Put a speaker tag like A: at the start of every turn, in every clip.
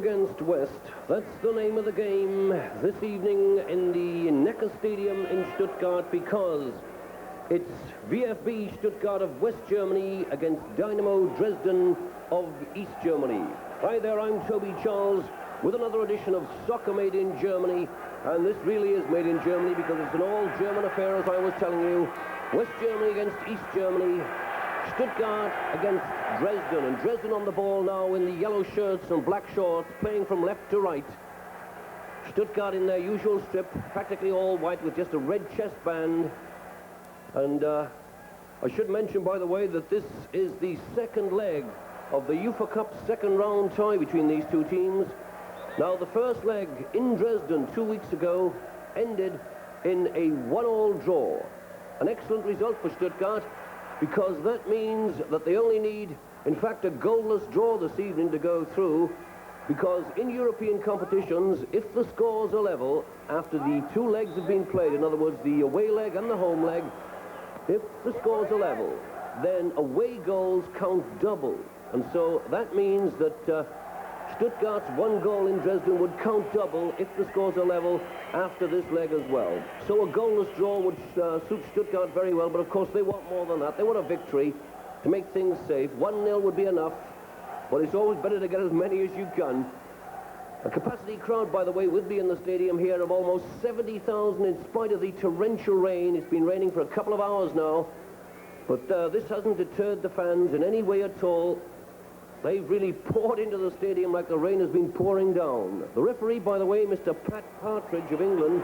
A: against West. That's the name of the game this evening in the Neckar Stadium in Stuttgart, because it's VfB Stuttgart of West Germany against Dinamo Dresden of East Germany. Hi there, I'm Toby Charles with another edition of Soccer Made in Germany, and this really is made in Germany because it's an all-German affair, as I was telling you. West Germany against East Germany, Stuttgart against Dresden, and Dresden on the ball now in the yellow shirts and black shorts, playing from left to right. Stuttgart in their usual strip, practically all white with just a red chest band. And I should mention, by the way, that this is the second leg of the UEFA Cup second round tie between these two teams. Now, the first leg in Dresden 2 weeks ago ended in a 1-1 draw. An excellent result for Stuttgart, because that means that they only need, in fact, a goalless draw this evening to go through, because in European competitions, if the scores are level after the two legs have been played, in other words, the away leg and the home leg, if the scores are level, then away goals count double. And so that means that Stuttgart's one goal in Dresden would count double if the scores are level after this leg as well. So a goalless draw would suit Stuttgart very well, but of course they want more than that. They want a victory to make things safe. 1-0 would be enough, but it's always better to get as many as you can. A capacity crowd, by the way, with me in the stadium here of almost 70,000 in spite of the torrential rain. It's been raining for a couple of hours now, but this hasn't deterred the fans in any way at all. They've really poured into the stadium like the rain has been pouring down. The referee, by the way, Mr. Pat Partridge of England,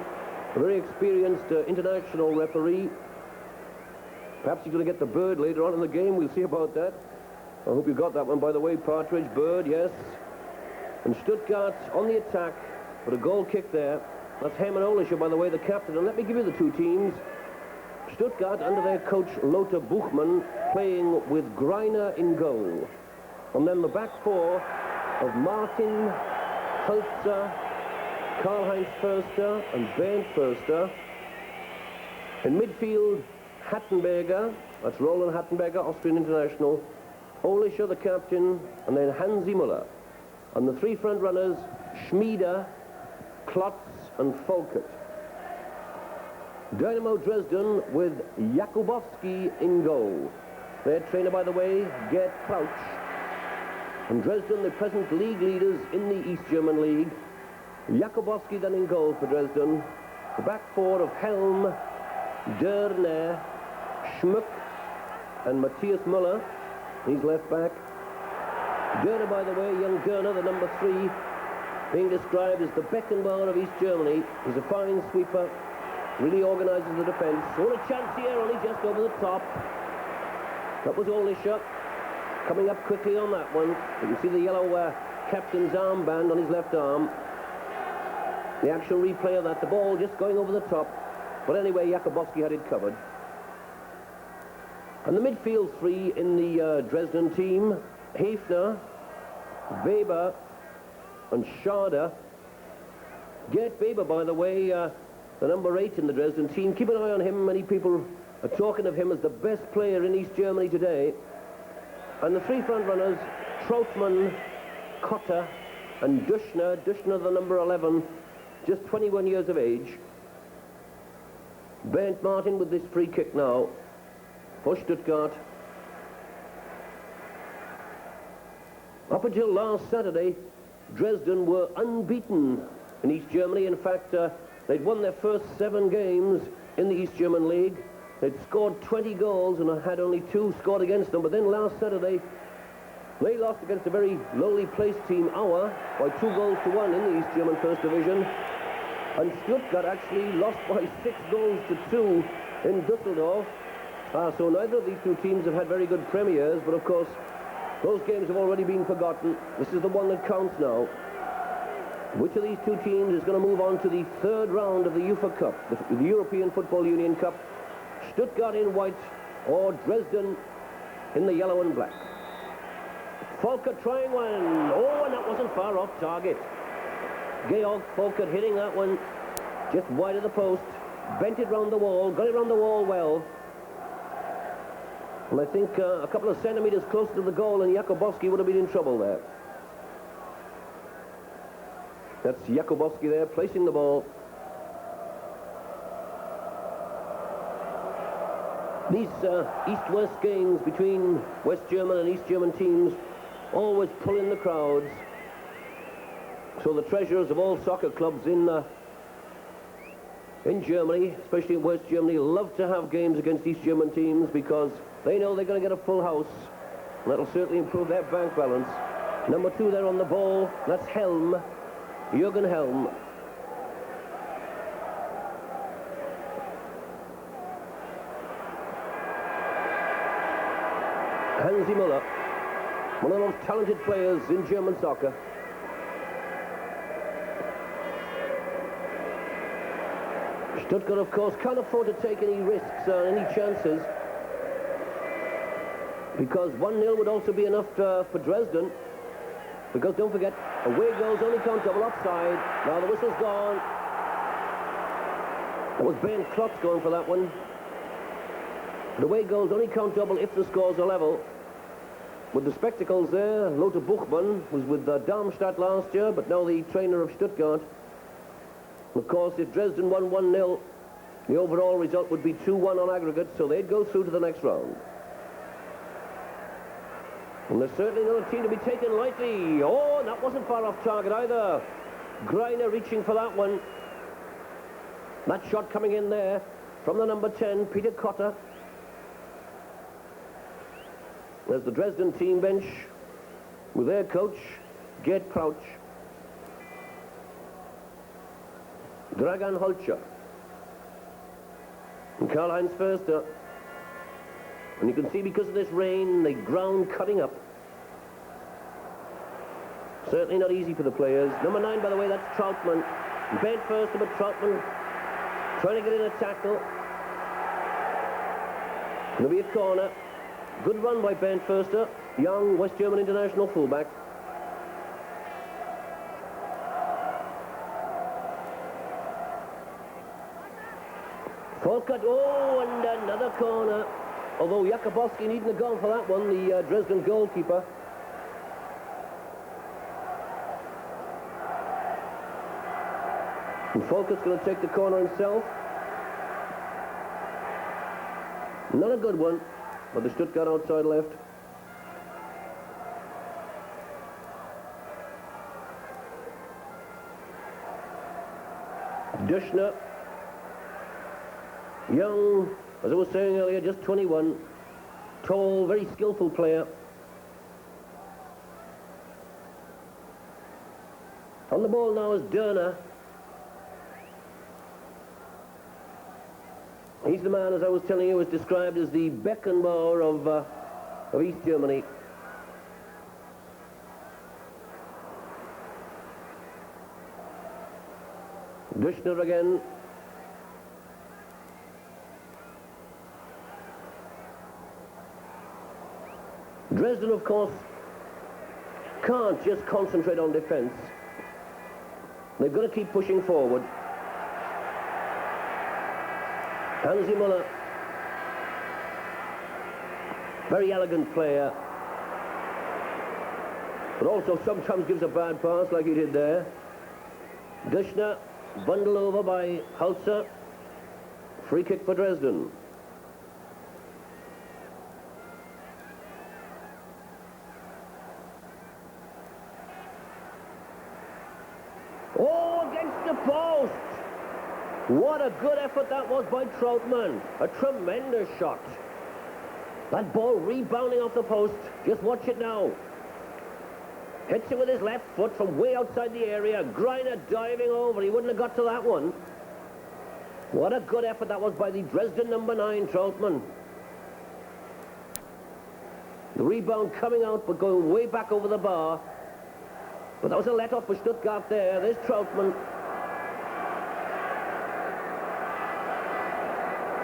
A: a very experienced international referee. Perhaps he's going to get the bird later on in the game. We'll see about that. I hope you got that one, by the way. Partridge, bird, yes. And Stuttgart on the attack, but a goal kick there. That's Hermann Olischer, by the way, the captain. And let me give you the two teams. Stuttgart, under their coach Lothar Buchmann, playing with Greiner in goal. And then the back four of Martin, Holzer, Karl-Heinz Förster and Bernd Förster. In midfield, Hattenberger, that's Roland Hattenberger, Austrian international, Olischer, the captain, and then Hansi Müller. And the three front runners, Schmieder, Klotz and Folkert. Dynamo Dresden with Jakubowski in goal. Their trainer, by the way, Gerd Crouch. And Dresden, the present league leaders in the East German League. Jakubowski then in goal for Dresden. The back four of Helm, Dörner, Schmuck and Matthias Müller. He's left back. Dörner, by the way, young Dörner, the number 3, being described as the Beckenbauer of East Germany. He's a fine sweeper, really organizes the defense. What a chance here, only just over the top. That was Olischer. Coming up quickly on that one. You can see the yellow captain's armband on his left arm. The actual replay of that, the ball just going over the top. But anyway, Jakubowski had it covered. And the midfield three in the Dresden team, Hefner, Weber and Schade. Gerd Weber, by the way, the number 8 in the Dresden team. Keep an eye on him. Many people are talking of him as the best player in East Germany today. And the three front runners, Trautmann, Kotter and Duschner. Duschner, the number 11, just 21 years of age. Bernd Martin with this free kick now for Stuttgart. Up until last Saturday, Dresden were unbeaten in East Germany. In fact, they'd won their first 7 games in the East German League. They'd scored 20 goals and had only 2 scored against them. But then last Saturday, they lost against a very lowly placed team, Auer, by 2-1 in the East German First Division. And Stuttgart actually lost by 6-2 in Düsseldorf. So neither of these two teams have had very good premieres, but of course, those games have already been forgotten. This is the one that counts now. Which of these two teams is going to move on to the third round of the UEFA Cup, the European Football Union Cup? Stuttgart in white or Dresden in the yellow and black. Folkert trying one. Oh, and that wasn't far off target. Georg Folkert hitting that one just wide of the post. Bent it round the wall, got it round the wall well. And I think a couple of centimetres closer to the goal and Jakubowski would have been in trouble there. That's Jakubowski there, placing the ball. These East-West games between West German and East German teams always pull in the crowds. So the treasurers of all soccer clubs in Germany, especially in West Germany, love to have games against East German teams because they know they're going to get a full house. And that'll certainly improve their bank balance. Number 2 there on the ball, that's Helm, Jürgen Helm. Hansi Müller, one of the most talented players in German soccer. Stuttgart, of course, can't afford to take any risks or any chances because 1-0 would also be enough for Dresden. Because don't forget, away goes only count double offside. Now the whistle's gone. That was Ben Klotz going for that one. The away goals only count double if the scores are level. With the spectacles there, Lothar Buchmann was with Darmstadt last year, but now the trainer of Stuttgart. Of course, if Dresden won 1-0, the overall result would be 2-1 on aggregate, so they'd go through to the next round. And there's certainly not a team to be taken lightly. Oh, that wasn't far off target either. Greiner reaching for that one. That shot coming in there from the number 10, Peter Kotter. There's the Dresden team bench with their coach, Gerd Crouch. Dragan Holzer. And Karl-Heinz Förster. And you can see because of this rain, the ground cutting up. Certainly not easy for the players. Number 9, by the way, that's Trautmann. Bent Förster, but Trautmann trying to get in a tackle. Going to be a corner. Good run by Bernd Förster, young West German international fullback. Volkert, oh, and another corner. Although Jakubowski needn't have gone for that one, the Dresden goalkeeper. And Volkert's going to take the corner himself. Not a good one. But the Stuttgart outside left. Duschner. Young, as I was saying earlier, just 21. Tall, very skillful player. On the ball now is Dörner. He's the man, as I was telling you, was described as the Beckenbauer of East Germany. Duschner again. Dresden, of course, can't just concentrate on defense. They've got to keep pushing forward. Hansi Müller, very elegant player, but also sometimes gives a bad pass like he did there. Duschner, bundled over by Holzer. Free kick for Dresden. Oh, against the post! What a good effort that was by Trautmann. A tremendous shot. That ball rebounding off the post. Just watch it now. Hits it with his left foot from way outside the area. Greiner diving over. He wouldn't have got to that one. What a good effort that was by the Dresden number 9, Trautmann. The rebound coming out but going way back over the bar. But that was a let-off for Stuttgart there. There's Trautmann.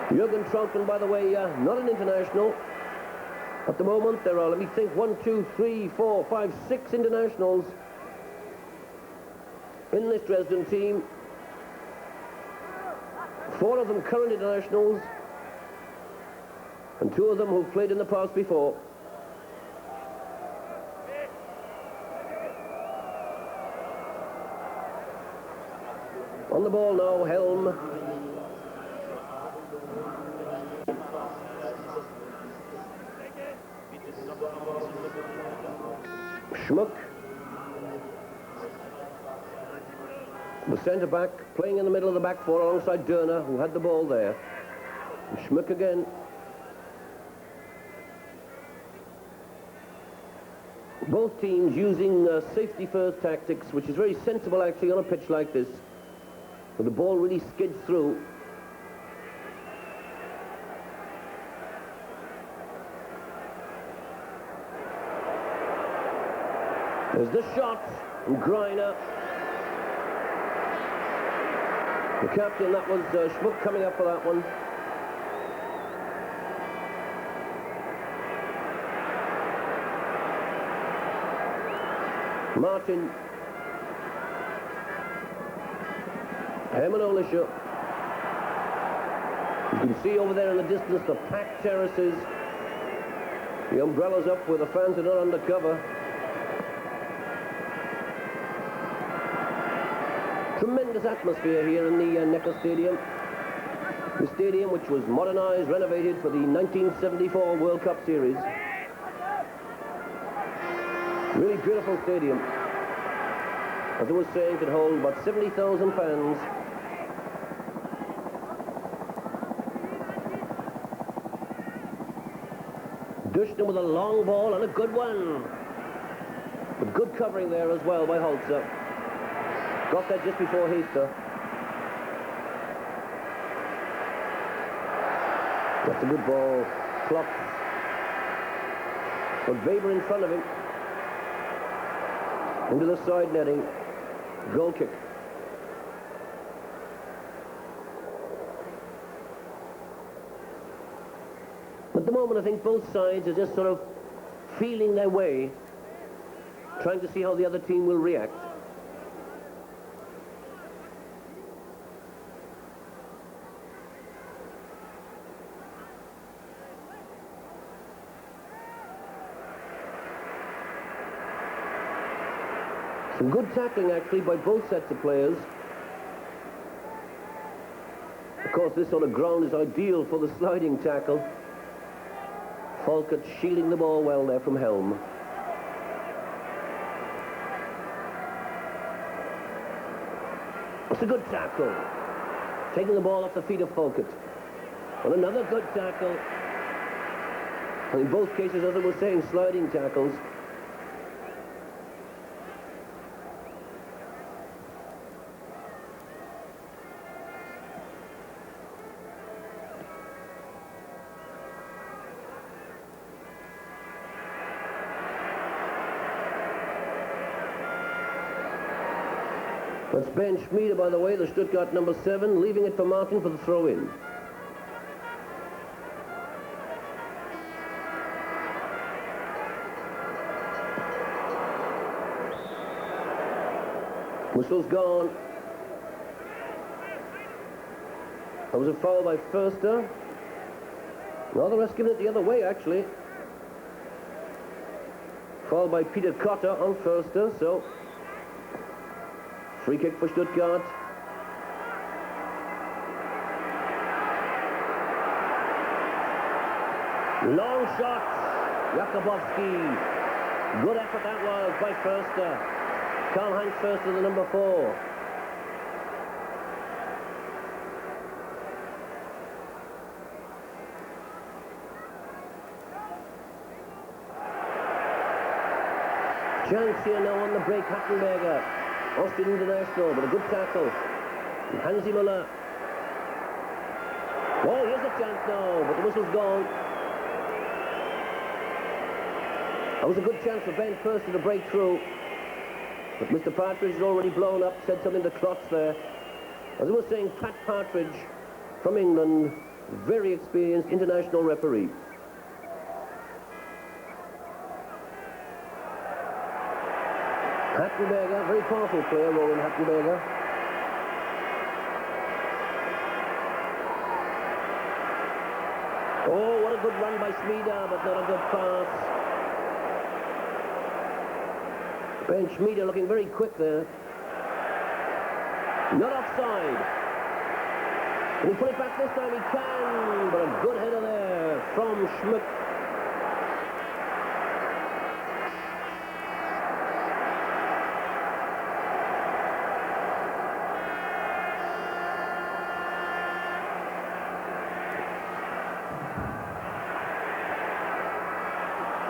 A: Jürgen Trautmann, by the way, not an international. At the moment, there are, let me think, 1, 2, 3, 4, 5, 6 internationals in this Dresden team. 4 of them current internationals, and 2 of them who've played in the past before. On the ball now, Helm. Schmuck. The centre-back playing in the middle of the back four alongside Dörner, who had the ball there. And Schmuck again. Both teams using safety-first tactics, which is very sensible actually on a pitch like this, where the ball really skids through. There's the shot from Greiner. The captain, that was Schmuck coming up for that one. Martin. Herman Olisher. You can see over there in the distance the packed terraces. The umbrellas up where the fans are not under cover. Tremendous atmosphere here in the Neckar Stadium. The stadium which was modernized, renovated for the 1974 World Cup Series. Really beautiful stadium. As I was saying, could hold about 70,000 fans. Dresden with a long ball and a good one. With good covering there as well by Holzer. Got that just before Heaster. That's a good ball. Clock. But Weber in front of him. Into the side netting. Goal kick. At the moment, I think both sides are just sort of feeling their way, trying to see how the other team will react. Some good tackling, actually, by both sets of players. Of course, this sort of ground is ideal for the sliding tackle. Folkert shielding the ball well there from Helm. It's a good tackle. Taking the ball off the feet of Folkert. And another good tackle. And in both cases, as I was saying, sliding tackles. That's Ben Schmieder, by the way, the Stuttgart number 7, leaving it for Martin for the throw-in. Whistle's gone. That was a foul by Förster. Well, the rest giving it the other way, actually. Foul by Peter Cotter on Förster, so... Free kick for Stuttgart. Long shot. Jakubowski. Good effort that was by Förster. Karl-Heinz Förster, the number 4. Chance here now on the break, Hattenberger. Austrian international, but a good tackle. And Hansi Müller. Oh, here's a chance now, but the whistle's gone. That was a good chance for Ben Förster to break through. But Mr. Partridge has already blown up, said something to Klotz there. As I was saying, Pat Partridge from England, very experienced international referee. Hattenberger, very powerful player, Roland Hattenberger. Oh, what a good run by Schmieder, but not a good pass. Ben Schmieder looking very quick there. Not offside. Can he put it back this time? He can, but a good header there from Schmuck.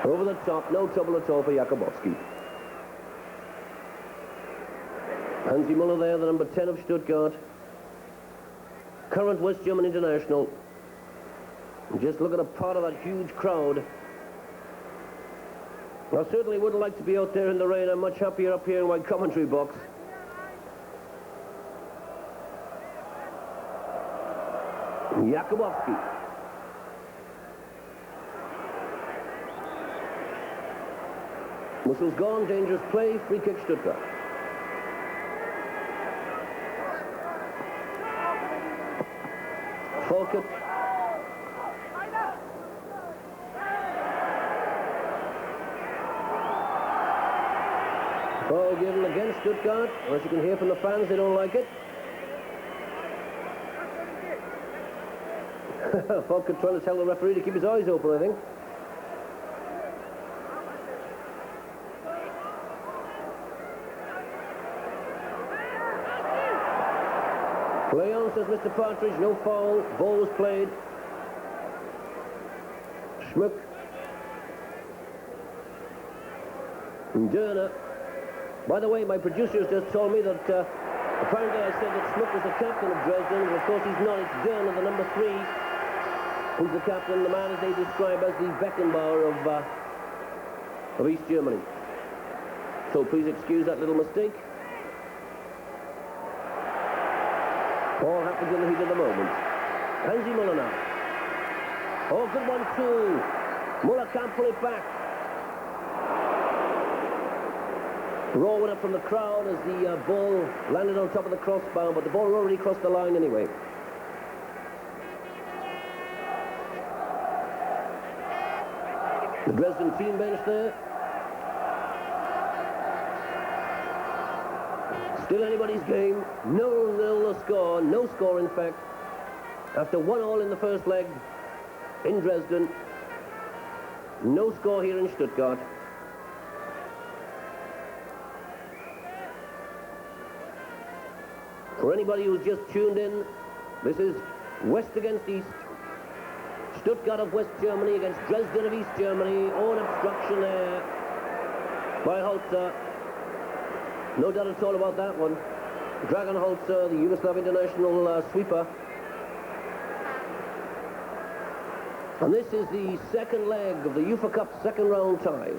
A: Over the top, no trouble at all for Jakubowski. Hansi Müller there, the number 10 of Stuttgart. Current West German international. Just look at a part of that huge crowd. I certainly wouldn't like to be out there in the rain. I'm much happier up here in my commentary box. Jakubowski. Whistle's gone, dangerous play, free kick Stuttgart. Falkett. Ball given against Stuttgart. As you can hear from the fans, they don't like it. Falkett trying to tell the referee to keep his eyes open, I think. Play on, says Mr. Partridge. No foul. Ball was played. Schmuck. And Dörner. By the way, my producers just told me that apparently I said that Schmuck was the captain of Dresden, but of course he's not. It's Dörner, the number 3, who's the captain, the man as they describe as the Beckenbauer of East Germany. So please excuse that little mistake. All happens in the heat of the moment. Hansi Müller now. Oh, good one too. Müller can't pull it back. Raw went up from the crowd as the ball landed on top of the crossbar, but the ball already crossed the line anyway. The Dresden team bench there. Still anybody's game. 0-0 the score. No score, in fact. After 1-1 in the first leg in Dresden. No score here in Stuttgart. For anybody who's just tuned in, this is West against East. Stuttgart of West Germany against Dresden of East Germany. Oh, an obstruction there by Holzer. No doubt at all about that one. Dragan Holzer, the Yugoslav international sweeper. And this is the second leg of the UEFA Cup second round tie.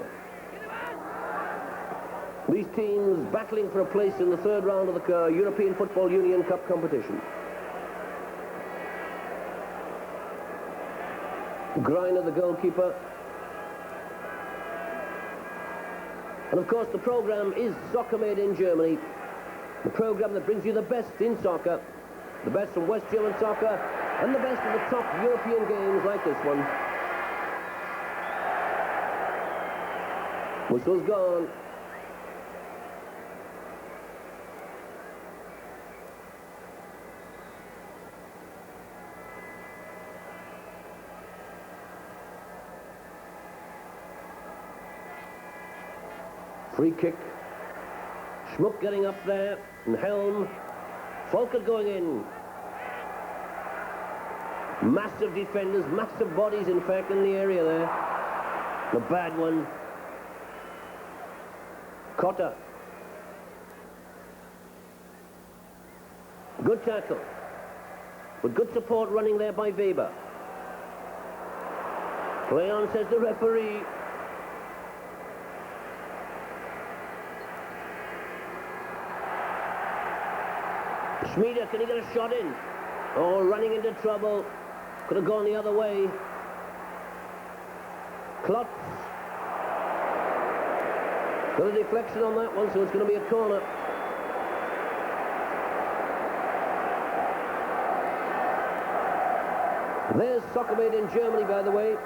A: These teams battling for a place in the third round of the European Football Union Cup competition. Greiner, the goalkeeper. And of course the program is Soccer Made in Germany. The program that brings you the best in soccer. The best from West German soccer and the best of the top European games like this one. Whistle's gone. Free kick. Schmuck getting up there. And Helm. Falkett going in. Massive defenders, massive bodies, in fact, in the area there. The bad one. Cotter. Good tackle. But good support running there by Weber. Play on, says the referee. Schmieder, can he get a shot in? Oh, running into trouble. Could have gone the other way. Klotz. Got a deflection on that one, so it's going to be a corner. There's Soccer Made in Germany, by the way.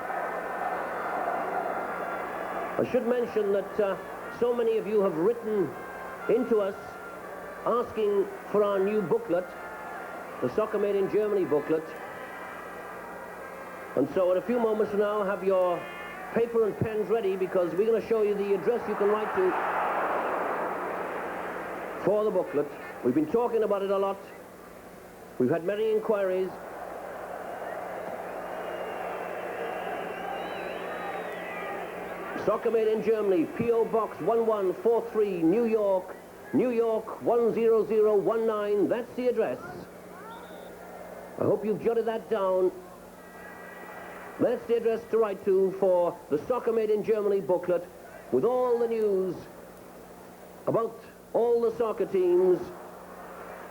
A: I should mention that so many of you have written into us asking for our new booklet, the Soccer Made in Germany booklet. And so in a few moments from now, have your paper and pens ready, because we're going to show you the address you can write to for the booklet. We've been talking about it a lot. We've had many inquiries. Soccer Made in Germany, P.O. Box 1143, New York, New York 10019. That's the address. I hope you've jotted that down. That's the address to write to for the Soccer Made in Germany booklet, with all the news about all the soccer teams.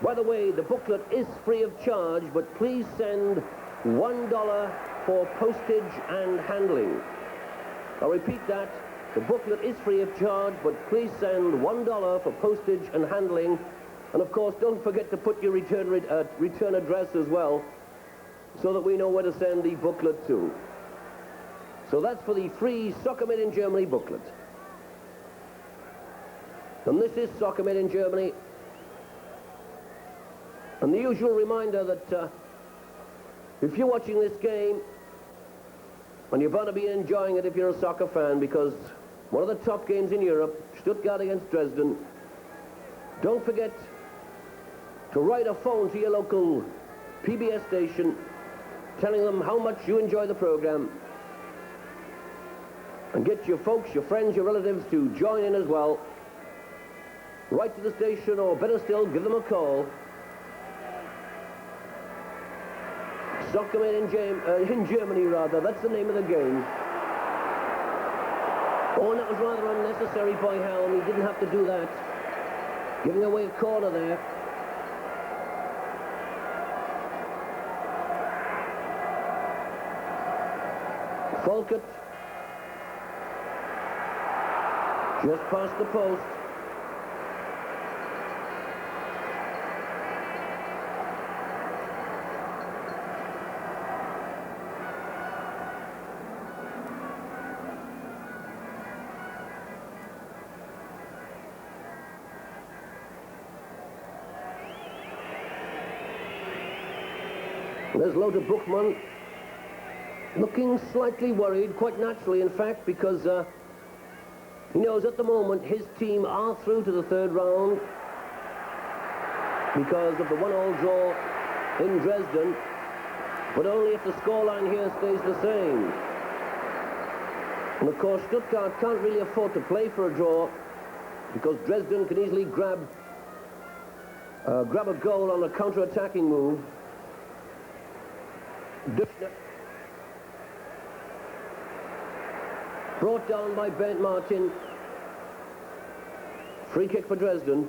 A: By the way, the booklet is free of charge, but please send $1 for postage and handling. I'll repeat that. The booklet is free of charge, but please send $1 for postage and handling. And of course, don't forget to put your return address as well, so that we know where to send the booklet to. So that's for the free Soccer Made in Germany booklet. And this is Soccer Made in Germany. And the usual reminder that if you're watching this game, and you're bound to be enjoying it if you're a soccer fan, because one of the top games in Europe, Stuttgart against Dresden, don't forget to write a phone to your local PBS station telling them how much you enjoy the program, and get your folks, your friends, your relatives to join in as well. Write to the station, or better still, give them a call. Soccer Made in Germany, rather. That's the name of the game. Oh, and that was rather unnecessary by Helm. He didn't have to do that. Giving away a corner there. Folkert. Just past the post. There's Lothar Buchmann, looking slightly worried, quite naturally in fact, because he knows at the moment his team are through to the third round because of the 1-1 draw in Dresden, but only if the scoreline here stays the same. And of course Stuttgart can't really afford to play for a draw, because Dresden can easily grab a goal on a counter-attacking move. Duschner, brought down by Bernd Martin. Free kick for Dresden.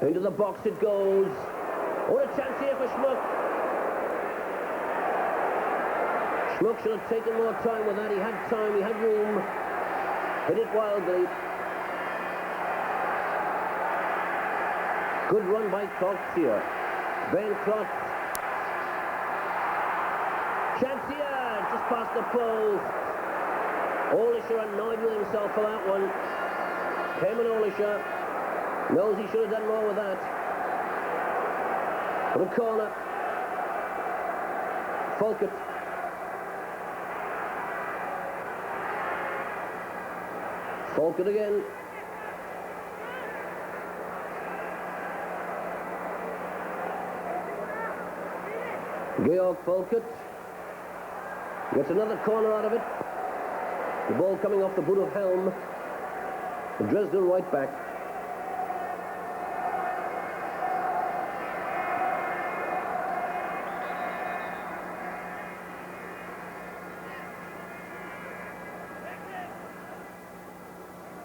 A: Into the box it goes. What a chance here for Schmuck. Schmuck should have taken more time with that. He had time, he had room. Hit it wildly. Good run by Klotz here. Ben Klotz. Chance here, just past the post. Olisher annoyed with himself for that one. Herman Olisher knows he should have done more with that. For a corner. Folkert. Folkert again. Georg Folkert gets another corner out of it. The ball coming off the boot of Helm. The Dresden right back.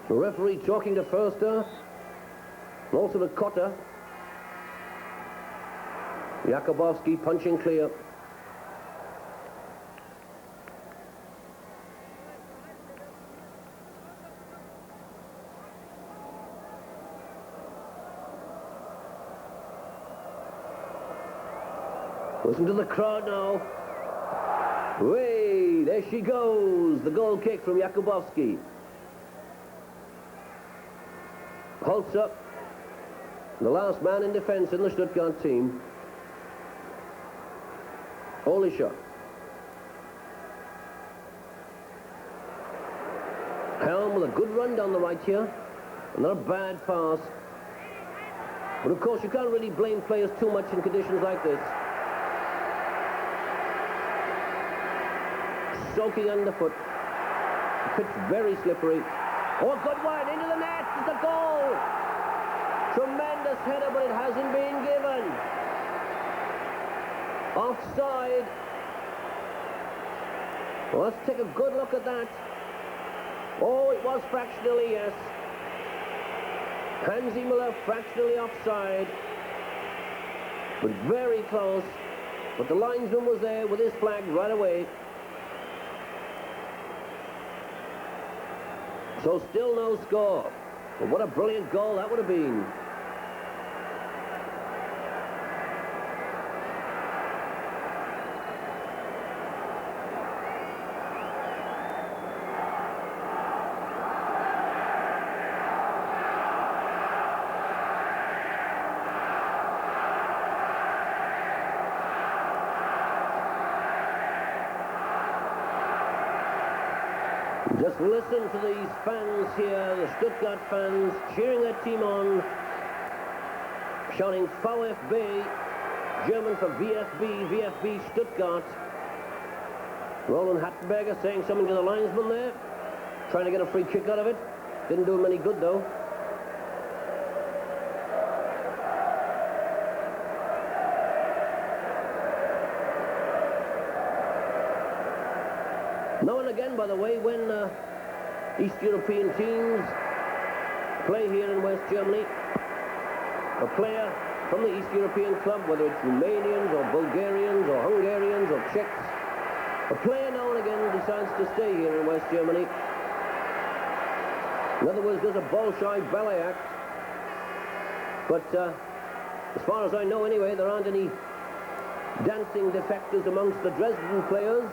A: The referee talking to Förster, and also to Cotter. Jakubowski punching clear. Listen to the crowd now. Way, there she goes. The goal kick from Jakubowski. Holtz up. The last man in defence in the Stuttgart team. Only shot. Helm with a good run down the right here. And not a bad pass. But of course you can't really blame players too much in conditions like this. Soaking underfoot. The pitch very slippery. Oh, good one, into the net, it's a goal! Tremendous header, but it hasn't been given. Offside. Well, let's take a good look at that. Oh, it was fractionally, yes. Hansi Müller fractionally offside. But very close. But the linesman was there with his flag right away. So still no score. But what a brilliant goal that would have been. Just listen to these fans here, the Stuttgart fans, cheering their team on, shouting VfB, German for VfB, VfB Stuttgart. Roland Hattenberger saying something to the linesman there, trying to get a free kick out of it. Didn't do him any good though. Now and again, by the way, when East European teams play here in West Germany, a player from the East European club, whether it's Romanians or Bulgarians or Hungarians or Czechs, a player now and again decides to stay here in West Germany. In other words, does a Bolshoi ballet act. But as far as I know anyway, there aren't any dancing defectors amongst the Dresden players.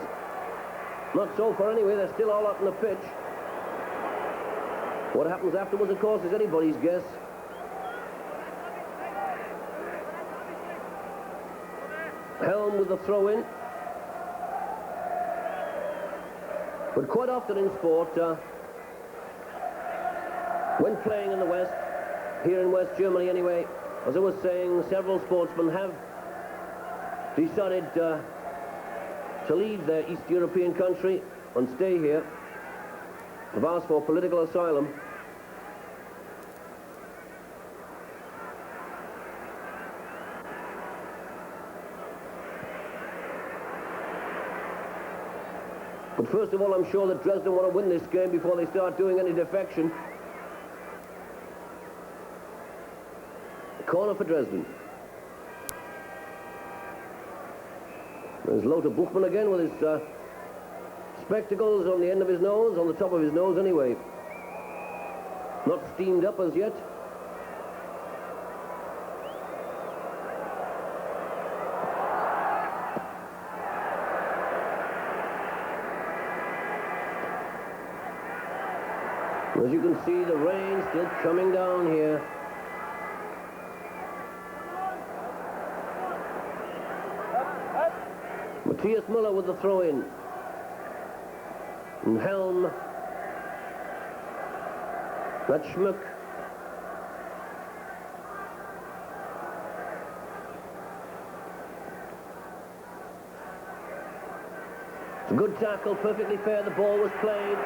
A: Not so far anyway, they're still all out on the pitch. What happens afterwards, of course, is anybody's guess. Helm with the throw-in. But quite often in sport, when playing in the West, here in West Germany anyway, as I was saying, several sportsmen have decided to leave their East European country and stay here, have asked for political asylum. But first of all, I'm sure that Dresden want to win this game before they start doing any defection. Corner for Dresden. There's Lothar Buchmann again with his spectacles on the end of his nose, on the top of his nose anyway. Not steamed up as yet. As you can see, the rain still coming down here. Matthias Müller with the throw-in. And Helm. That's Schmuck. It's a good tackle, perfectly fair. The ball was played.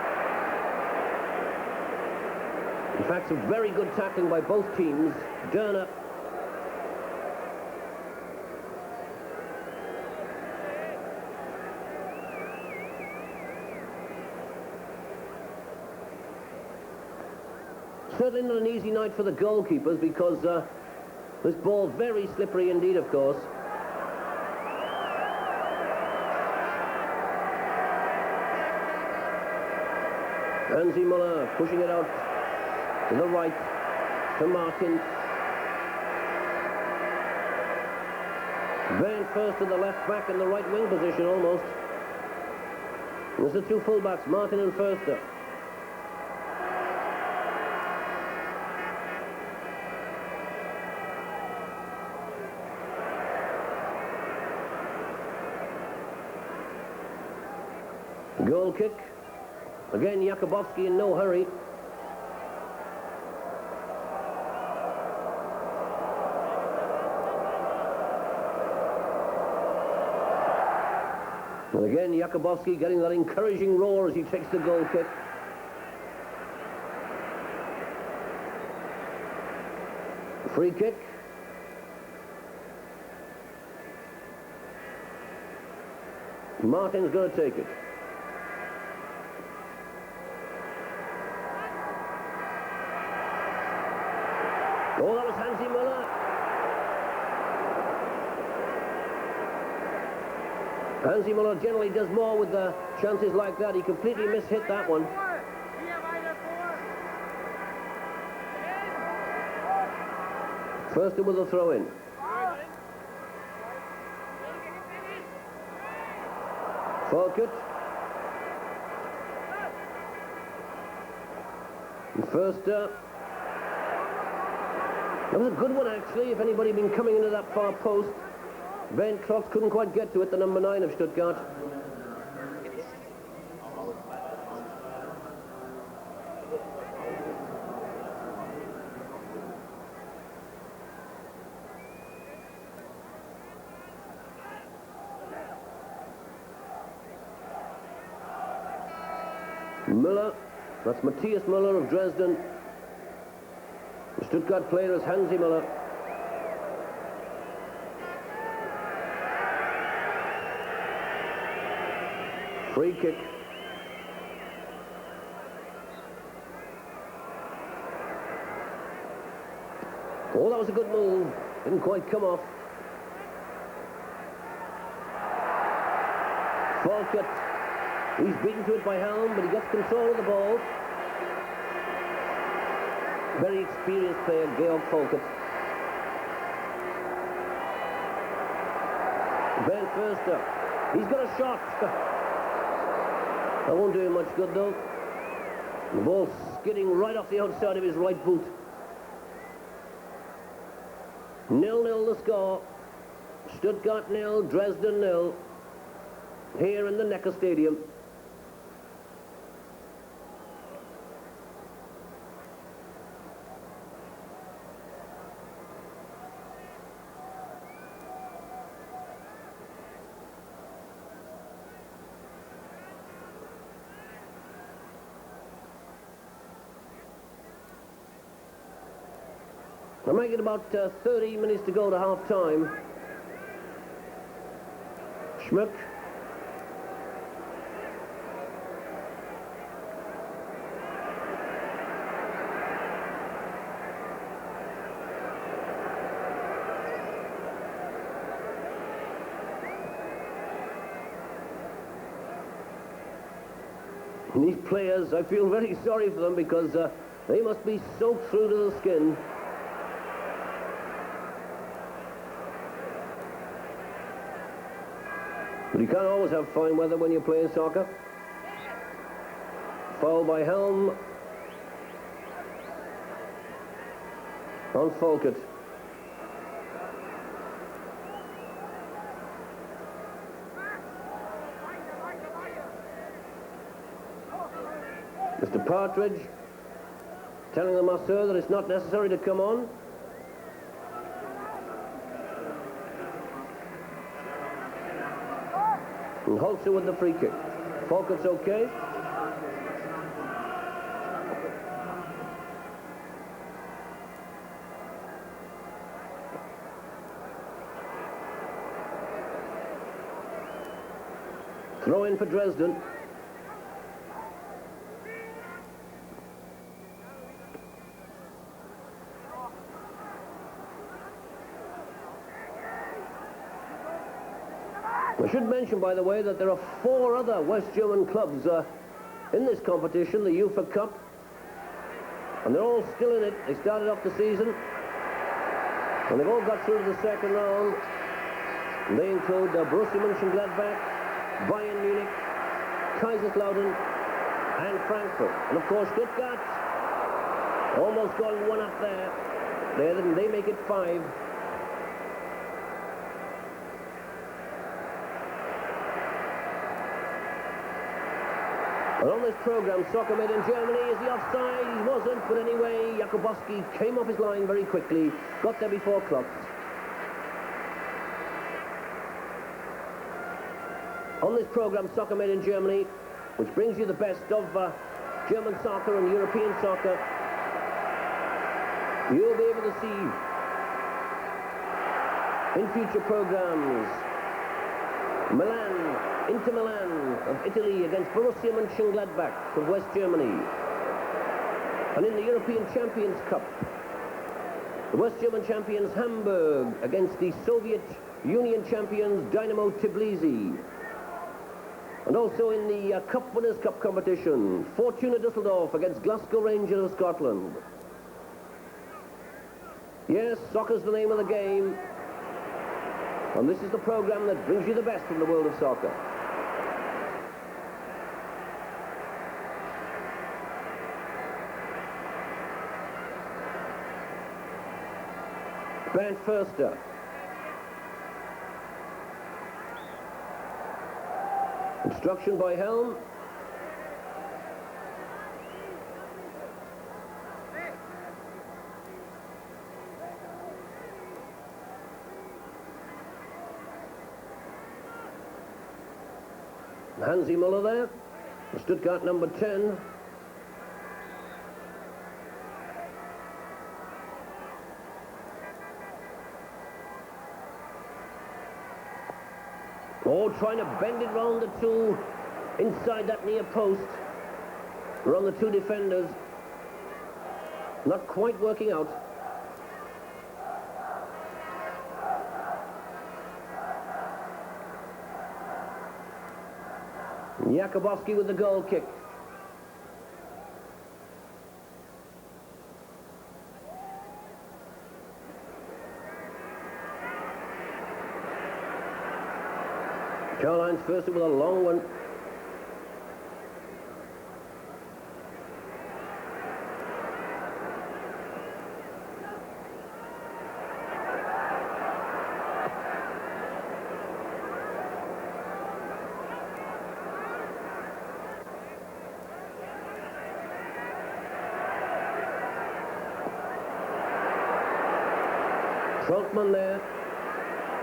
A: In fact, some very good tackling by both teams. Derner. Certainly not an easy night for the goalkeepers because this ball very slippery indeed, of course. Hansi Müller pushing it out to the right to Martin. Van first to the left back in the right wing position almost. There's the two fullbacks, Martin and Förster. Goal kick. Again, Jakubowski in no hurry. And again, Jakubowski getting that encouraging roar as he takes the goal kick. Free kick. Martin's going to take it. Oh, that was Hansi Müller. Hansi Müller generally does more with the chances like that. He completely mishit that one. First with a throw-in. Folkert. And Förster. That was a good one, actually, if anybody had been coming into that far post. Ben Klotz couldn't quite get to it, the number 9 of Stuttgart. Müller, that's Matthias Müller of Dresden. The Stuttgart player is Hansi Müller. Free kick. Oh, that was a good move. Didn't quite come off. Folkert. He's beaten to it by Helm, but he gets control of the ball. Very experienced player, Georg Folkert. Ben Förster. He's got a shot. That won't do him much good, though. The ball skidding right off the outside of his right boot. 0-0 the score. Stuttgart 0, Dresden 0. Here in the Neckar Stadium. I make it about 30 minutes to go to half-time. Schmuck. And these players, I feel very sorry for them because they must be soaked through to the skin. But you can't always have fine weather when you're playing soccer. Foul by Helm on Folkert. Mr. Partridge telling the masseur that it's not necessary to come on. And Holzer with the free kick. Folkert's okay. Throw in for Dresden. I should mention, by the way, that there are 4 other West German clubs in this competition, the UEFA Cup, and they're all still in it. They started off the season, and they've all got through to the second round. They include Borussia Mönchengladbach, Bayern Munich, Kaiserslautern, and Frankfurt. And of course, Stuttgart almost going one up there. They make it 5. And on this program, Soccer Made in Germany, is the offside? He wasn't, but anyway, Jakubowski came off his line very quickly, got there before Klotz. On this program, Soccer Made in Germany, which brings you the best of German soccer and European soccer, you'll be able to see in future programs Inter Milan of Italy against Borussia Mönchengladbach of West Germany. And in the European Champions Cup, the West German champions Hamburg against the Soviet Union champions Dinamo Tbilisi. And also in the Cup Winners' Cup competition, Fortuna Düsseldorf against Glasgow Rangers of Scotland. Yes, soccer's the name of the game. And this is the program that brings you the best from the world of soccer. Bernd Förster. Instruction by Helm. Hansi Müller there, Stuttgart number 10. Oh, trying to bend it round the two, inside that near post, around the two defenders. Not quite working out. Jakubowski with the goal kick. Karl-Heinz Förster with a long one. Troutman there.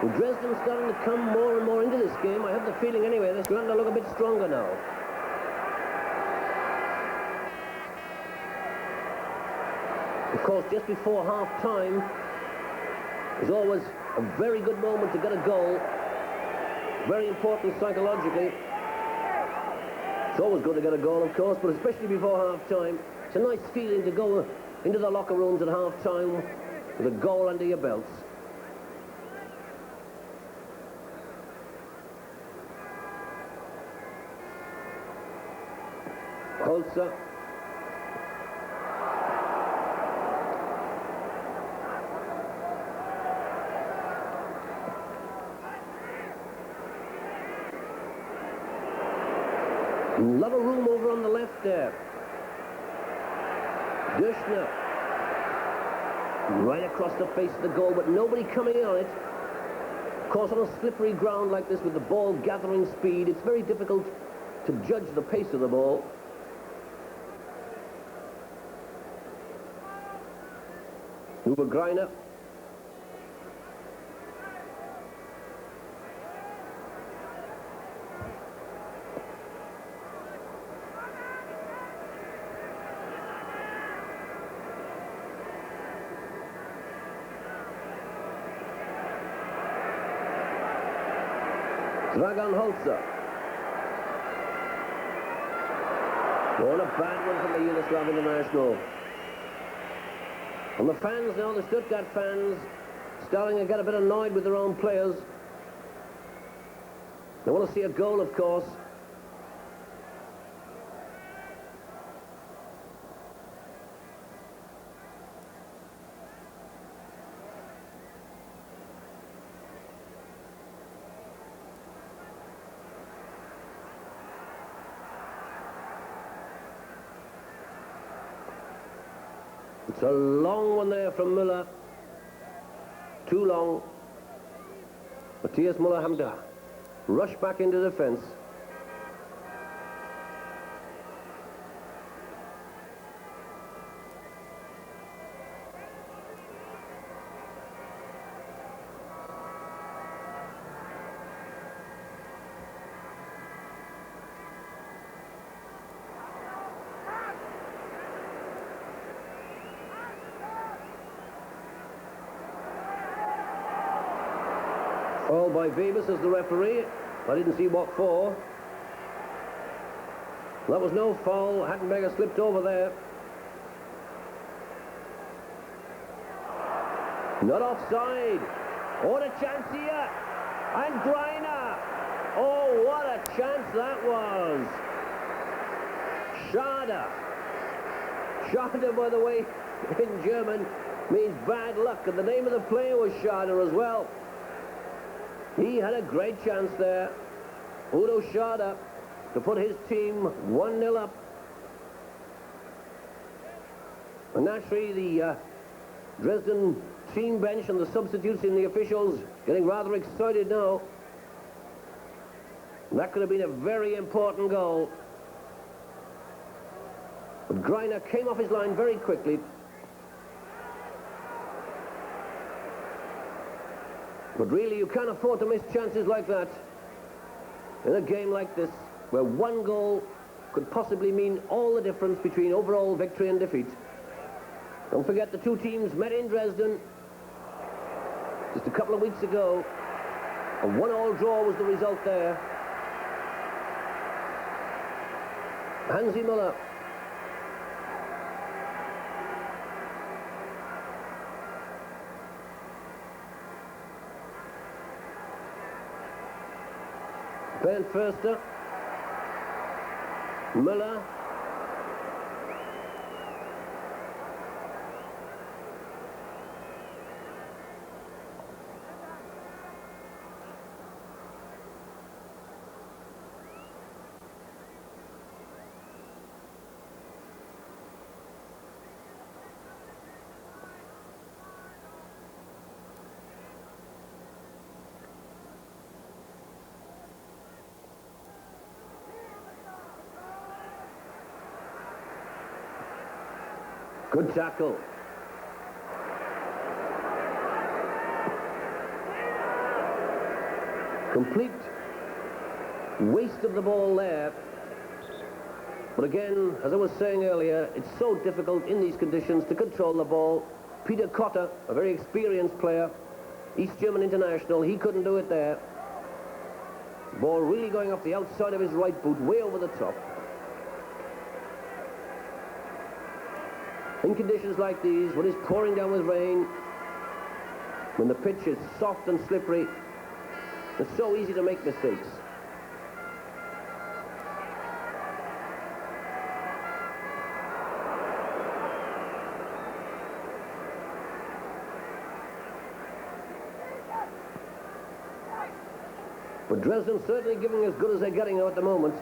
A: And Dresden starting to come more and more into this game. I have the feeling anyway they're starting to look a bit stronger now. Of course, just before half-time is always a very good moment to get a goal. Very important psychologically. It's always good to get a goal, of course, but especially before half-time. It's a nice feeling to go into the locker rooms at half-time with a goal under your belts. Holzer. A lot of room over on the left there. Dürschner. Right across the face of the goal, but nobody coming in on it. Of course, on a slippery ground like this with the ball gathering speed, it's very difficult to judge the pace of the ball. Uwe Greiner. Dragan Holzer. What a bad one from the Yugoslav international. And the fans now, the Stuttgart fans, starting to get a bit annoyed with their own players. They want to see a goal, of course. It's a long one there from Müller. Too long. Matthias Müller having to rush back into defence. Foul by Davis as the referee. I didn't see what for. That was no foul. Hattenberger slipped over there. Not offside. What a chance here. And Greiner. Oh, what a chance that was. Schade. Schade, by the way, in German means bad luck. And the name of the player was Schade as well. He had a great chance there, Udo Schade, to put his team 1-0 up. And naturally, the Dresden team bench and the substitutes in the officials getting rather excited now. That could have been a very important goal. But Greiner came off his line very quickly. But really, you can't afford to miss chances like that in a game like this, where one goal could possibly mean all the difference between overall victory and defeat. Don't forget, the two teams met in Dresden just a couple of weeks ago. A 1-1 draw was the result there. Hansi Müller. Bernd Förster, Müller, good tackle. Complete waste of the ball there. But again, as I was saying earlier, it's so difficult in these conditions to control the ball. Peter Kotter, a very experienced player, East German international, he couldn't do it there. Ball really going off the outside of his right boot, way over the top. In conditions like these, when it's pouring down with rain, when the pitch is soft and slippery, it's so easy to make mistakes. But Dresden certainly giving as good as they're getting now at the moment.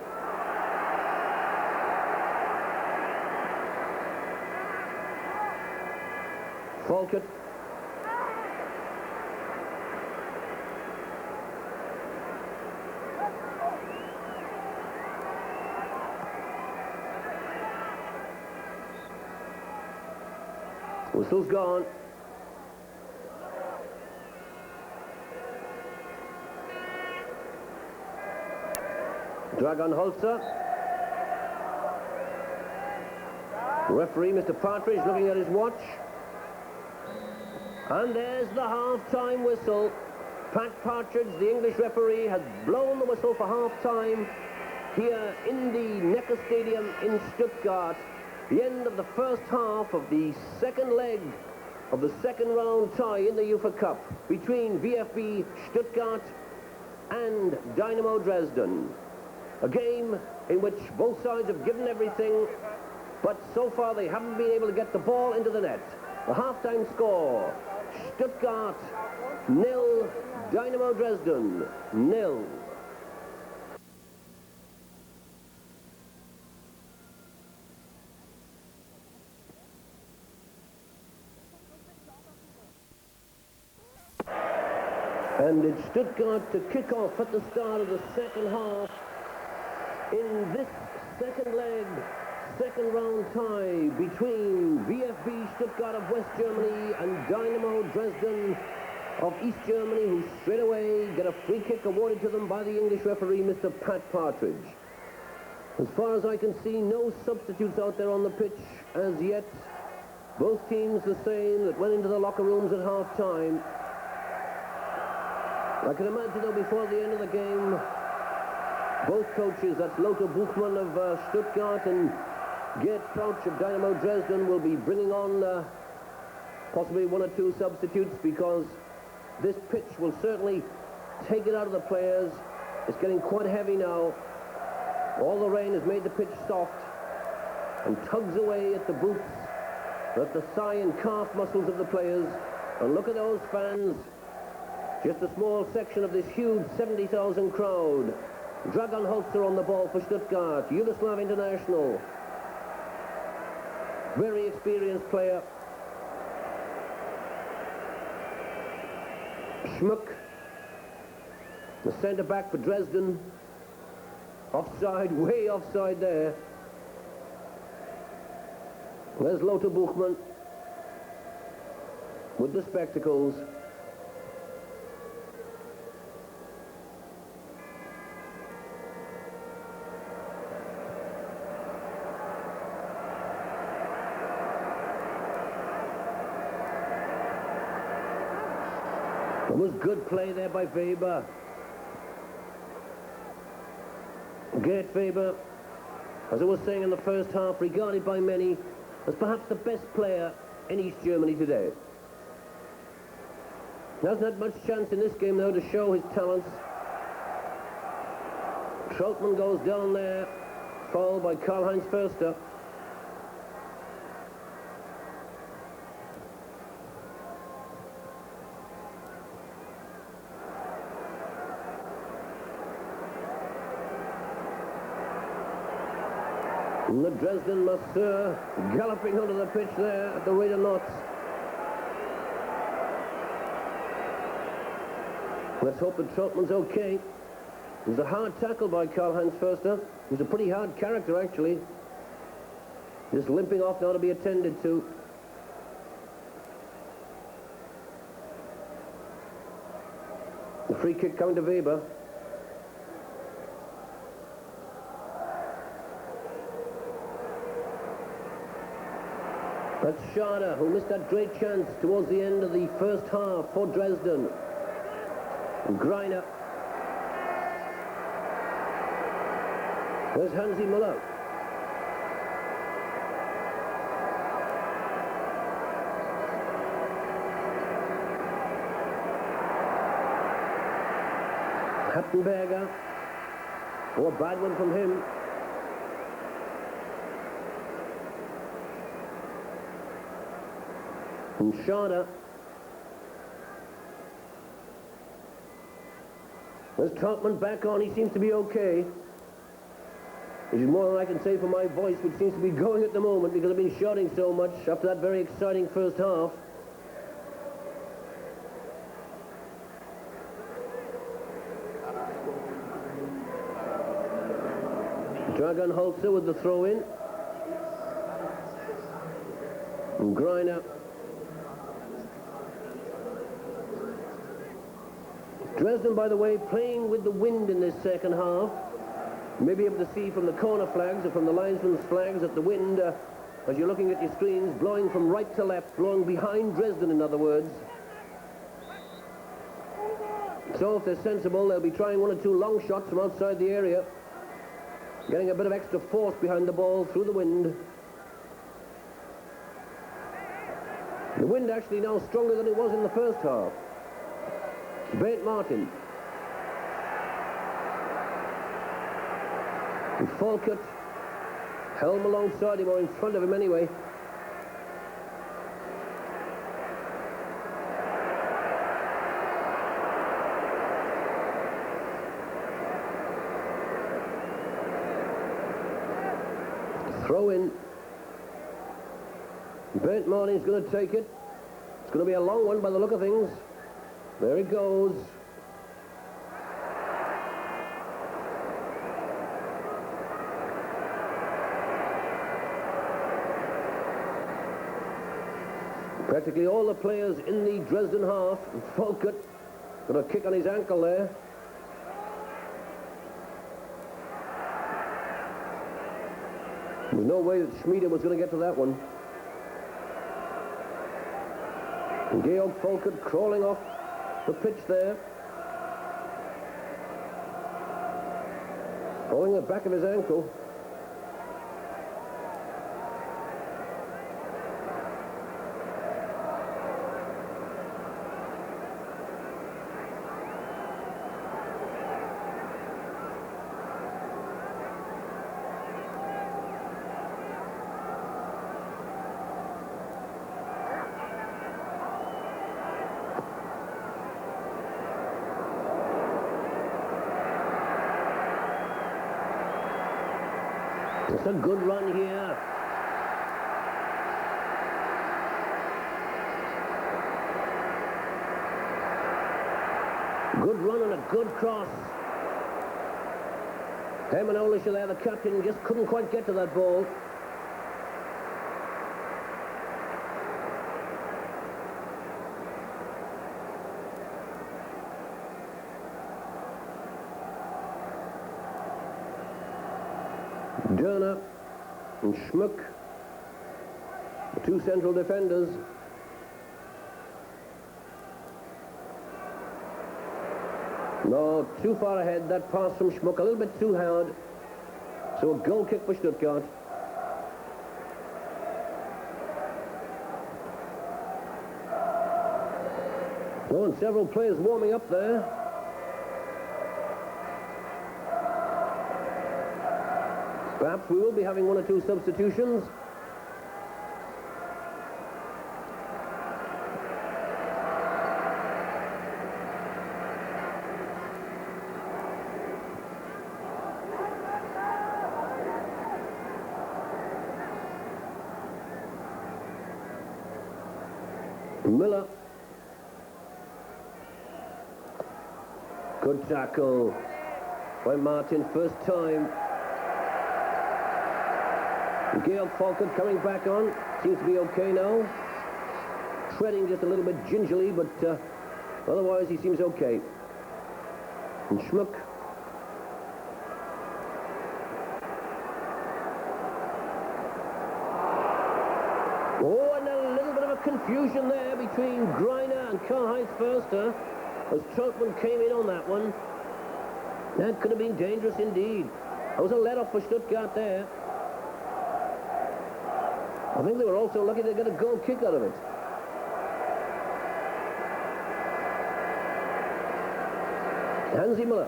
A: Falkett. Whistle's gone. Dragan Holzer. Referee, Mr. Partridge, looking at his watch. And there's the half-time whistle. Pat Partridge, the English referee, has blown the whistle for half-time here in the Neckar Stadium in Stuttgart. The end of the first half of the second leg of the second round tie in the UEFA Cup between VfB Stuttgart and Dinamo Dresden. A game in which both sides have given everything, but so far they haven't been able to get the ball into the net. The half-time score, Stuttgart 0, Dinamo Dresden 0. And it's Stuttgart to kick off at the start of the second half in this second leg, second round tie between VfB Stuttgart of West Germany and Dinamo Dresden of East Germany, who straight away get a free kick awarded to them by the English referee, Mr. Pat Partridge. As far as I can see, no substitutes out there on the pitch as yet. Both teams the same that went into the locker rooms at half-time. I can imagine, though, before the end of the game, both coaches, that's Lothar Buchmann of Stuttgart and Gerd Crouch of Dinamo Dresden, will be bringing on possibly one or two substitutes, because this pitch will certainly take it out of the players. It's getting quite heavy now. All the rain has made the pitch soft and tugs away at the boots, at the thigh and calf muscles of the players. And look at those fans. Just a small section of this huge 70,000 crowd. Dragan Holzer on the ball for Stuttgart, Yugoslav international. Very experienced player. Schmuck, the centre-back for Dresden. Offside, way offside there. There's Lothar Buchmann with the spectacles. It was good play there by Weber. Gerd Weber, as I was saying in the first half, regarded by many as perhaps the best player in East Germany today. He hasn't had much chance in this game, though, to show his talents. Trautmann goes down there, fouled by Karl-Heinz Förster. And the Dresden Masseur galloping onto the pitch there at the rate of knots. Let's hope that Trautmann's okay. It was a hard tackle by Karl-Heinz Förster. He was a pretty hard character, actually. Just limping off now to be attended to. The free kick coming to Weber. That's Schade, who missed that great chance towards the end of the first half for Dresden. And Greiner. There's Hansi Müller. Hattenberger. Oh, a bad one from him. And Schade. There's Trautmann back on. He seems to be okay. Which is more than I can say for my voice, which seems to be going at the moment because I've been shouting so much after that very exciting first half. Dragan Holzer with the throw-in. And Greiner. Dresden, by the way, playing with the wind in this second half. You may be able to see from the corner flags or from the linesman's flags that the wind, as you're looking at your screens, blowing from right to left, blowing behind Dresden, in other words. So if they're sensible, they'll be trying one or two long shots from outside the area, getting a bit of extra force behind the ball through the wind. The wind actually now stronger than it was in the first half. Bernd Martin. And Volkert. Helm alongside him, or in front of him anyway. Throw in. Bernd Martin's going to take it. It's going to be a long one by the look of things. There he goes. Practically all the players in the Dresden half. Volkert got a kick on his ankle there. There's no way that Schmieder was going to get to that one. And Georg Volkert crawling off the pitch there. Holding the back of his ankle. It's a good run here. Good run and a good cross. Hermann Olischer there, the captain, just couldn't quite get to that ball. Dörner and Schmuck, the two central defenders. No, too far ahead. That pass from Schmuck, a little bit too hard. So a goal kick for Stuttgart. Oh, and several players warming up there. Perhaps we will be having one or two substitutions. Miller. Good tackle by Martin, first time. Georg Volkert coming back on. Seems to be okay now. Treading just a little bit gingerly, but otherwise he seems okay. And Schmuck. Oh, and a little bit of a confusion there between Greiner and Karl-Heinz Förster as Trautmann came in on that one. That could have been dangerous indeed. That was a let-off for Stuttgart there. I think they were also lucky to get a goal kick out of it. Hansi Müller.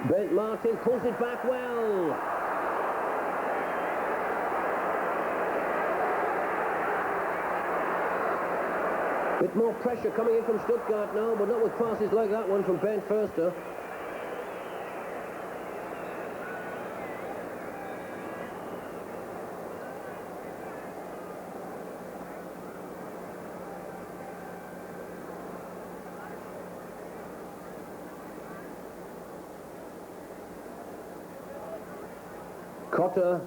A: Bent Martin pulls it back well. Bit more pressure coming in from Stuttgart now, but not with passes like that one from Bernd Förster. Cotter.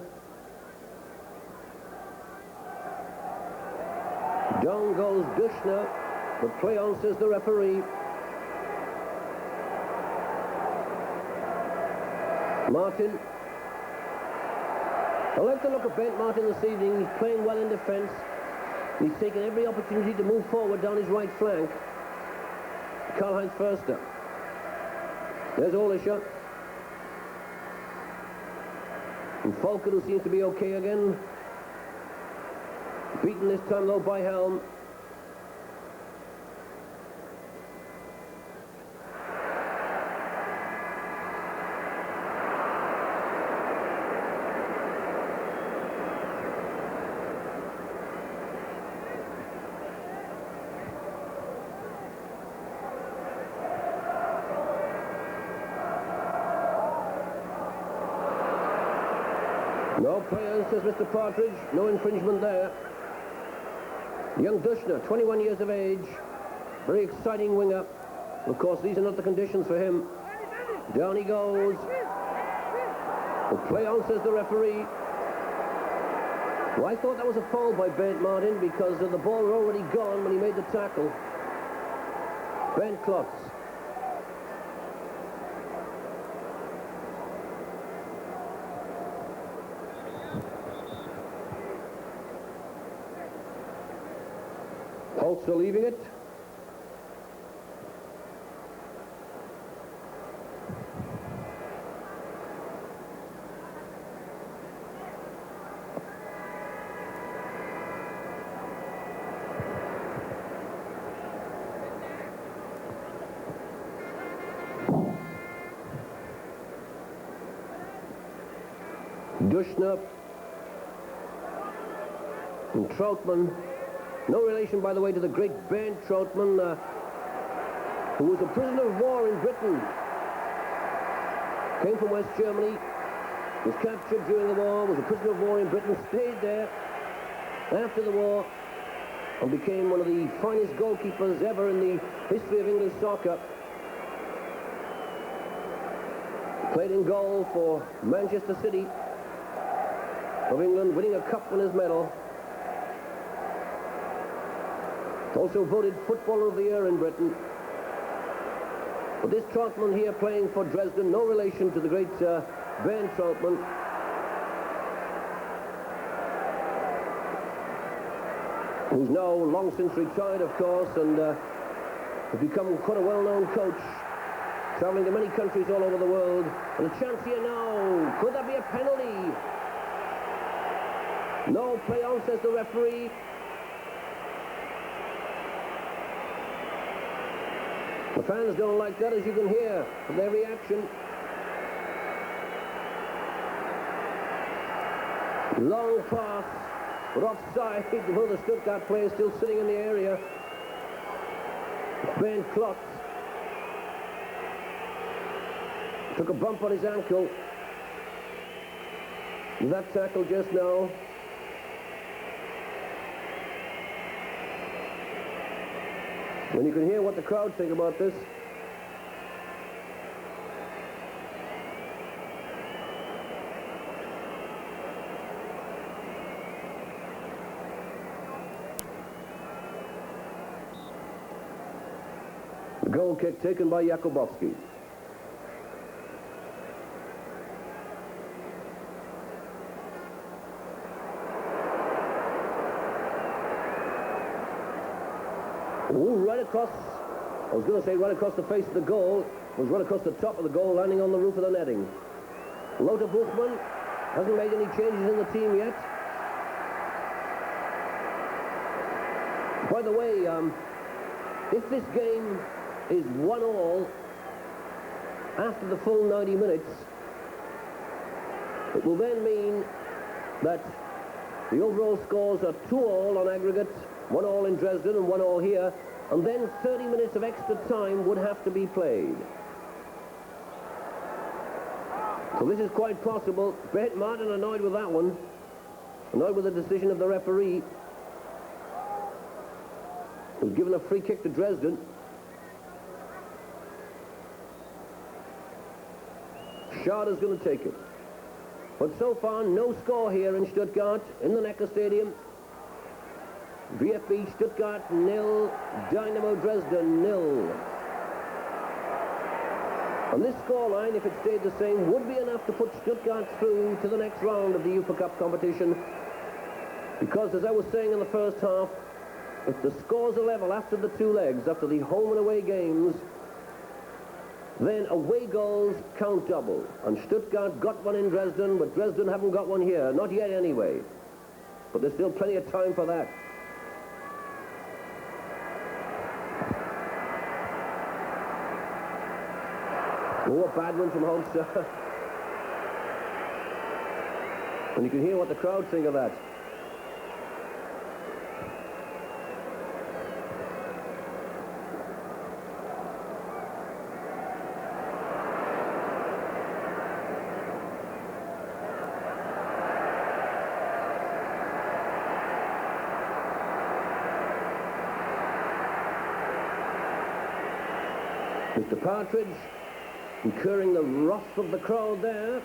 A: Down goes Duschner, but play on, says the referee. Martin. I like the look of Bent Martin this evening. He's playing well in defence. He's taken every opportunity to move forward down his right flank. Karl-Heinz Förster. There's Olischer. And Volkert, who seems to be okay again. Beaten this time though by Helm. No players, says Mr. Partridge. No infringement there. Young Dushner, 21 years of age. Very exciting winger. Of course, these are not the conditions for him. Down he goes. The play on, says the referee. Well, I thought that was a foul by Bent Martin because the ball had already gone when he made the tackle. Bent Klotz. Holtz are leaving it. Dushner and Troutman. No relation, by the way, to the great Bernd Troutman, who was a prisoner of war in Britain. Came from West Germany, was captured during the war, was a prisoner of war in Britain, stayed there after the war, and became one of the finest goalkeepers ever in the history of English soccer. Played in goal for Manchester City of England, winning a cup winners' medal. Also voted Footballer of the Year in Britain. But this Troutman here playing for Dresden, no relation to the great Bernd Troutman. Who's now long since retired, of course, and has become quite a well-known coach, traveling to many countries all over the world. And a chance here now. Could that be a penalty? No, play on, says the referee. The fans don't like that, as you can hear from their reaction. Long pass, but offside. One of the Stuttgart players still sitting in the area. Bernd Klotz took a bump on his ankle. That tackle just now. And you can hear what the crowd think about this. The goal kick taken by Jakubowski. Ooh, right across, I was going to say right across the face of the goal, it was right across the top of the goal, landing on the roof of the netting. Lothar Buchmann hasn't made any changes in the team yet. By the way, if this game is 1-1 after the full 90 minutes, it will then mean that the overall scores are 2-2 on aggregate, 1-1 in Dresden and 1-1 here, and then 30 minutes of extra time would have to be played. So this is quite possible. Bernd Martin annoyed with that one, annoyed with the decision of the referee, who's given a free kick to Dresden. Schade is going to take it. But so far, no score here in Stuttgart, in the Neckar Stadium. VfB Stuttgart 0, Dinamo Dresden 0. And this scoreline, if it stayed the same, would be enough to put Stuttgart through to the next round of the UEFA Cup competition. Because, as I was saying in the first half, if the scores are level after the two legs, after the home and away games, then away goals count double. And Stuttgart got one in Dresden, but Dresden haven't got one here. Not yet, anyway. But there's still plenty of time for that. Oh, a bad one from Holster. And you can hear what the crowd think of that. Mr. Partridge incurring the wrath of the crowd there.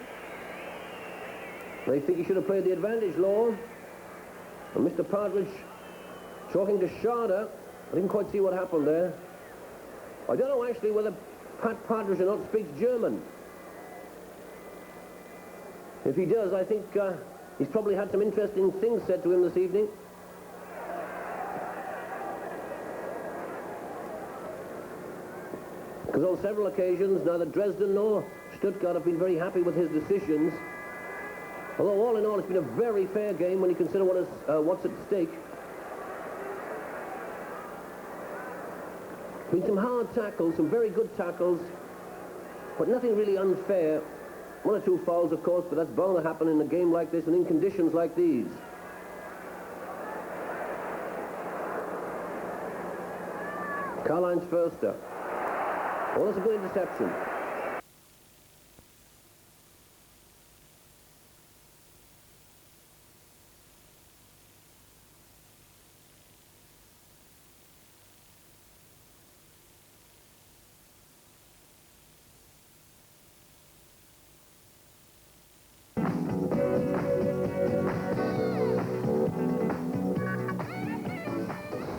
A: They think he should have played the advantage law. And Mr. Partridge talking to Schade. I didn't quite see what happened there. I don't know actually whether Pat Partridge or not speaks German. If he does, I think he's probably had some interesting things said to him this evening. Because on several occasions, neither Dresden nor Stuttgart have been very happy with his decisions. Although all in all, it's been a very fair game when you consider what's at stake. Been some hard tackles, some very good tackles, but nothing really unfair. One or two fouls, of course, but that's bound to happen in a game like this and in conditions like these. Karl-Heinz Förster. Oh, that's a good interception.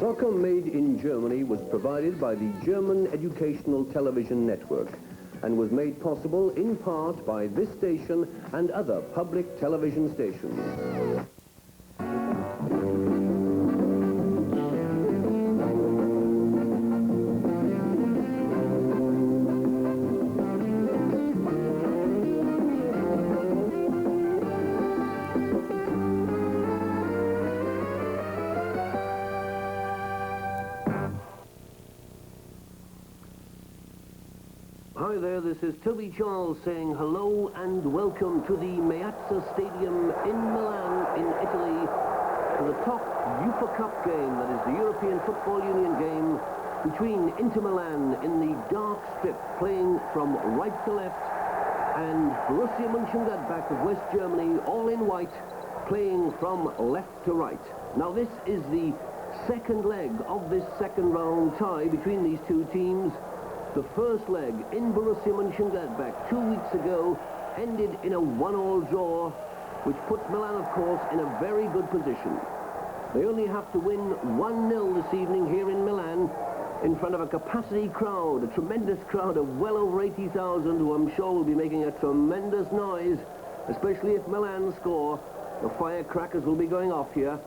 A: Soccer Made in Germany was provided by the German Educational Television Network and was made possible in part by this station and other public television stations. Hi there, this is Toby Charles saying hello and welcome to the Meazza Stadium in Milan, in Italy, to the top UEFA Cup game, that is the European Football Union game, between Inter Milan in the dark strip, playing from right to left, and Borussia Mönchengladbach of West Germany, all in white, playing from left to right. Now this is the second leg of this second round tie between these two teams. The first leg in Borussia Mönchengladbach 2 weeks ago ended in a 1-1 draw, which puts Milan, of course, in a very good position. They only have to win 1-0 this evening here in Milan in front of a capacity crowd, a tremendous crowd of well over 80,000, who I'm sure will be making a tremendous noise, especially if Milan score. The firecrackers will be going off here.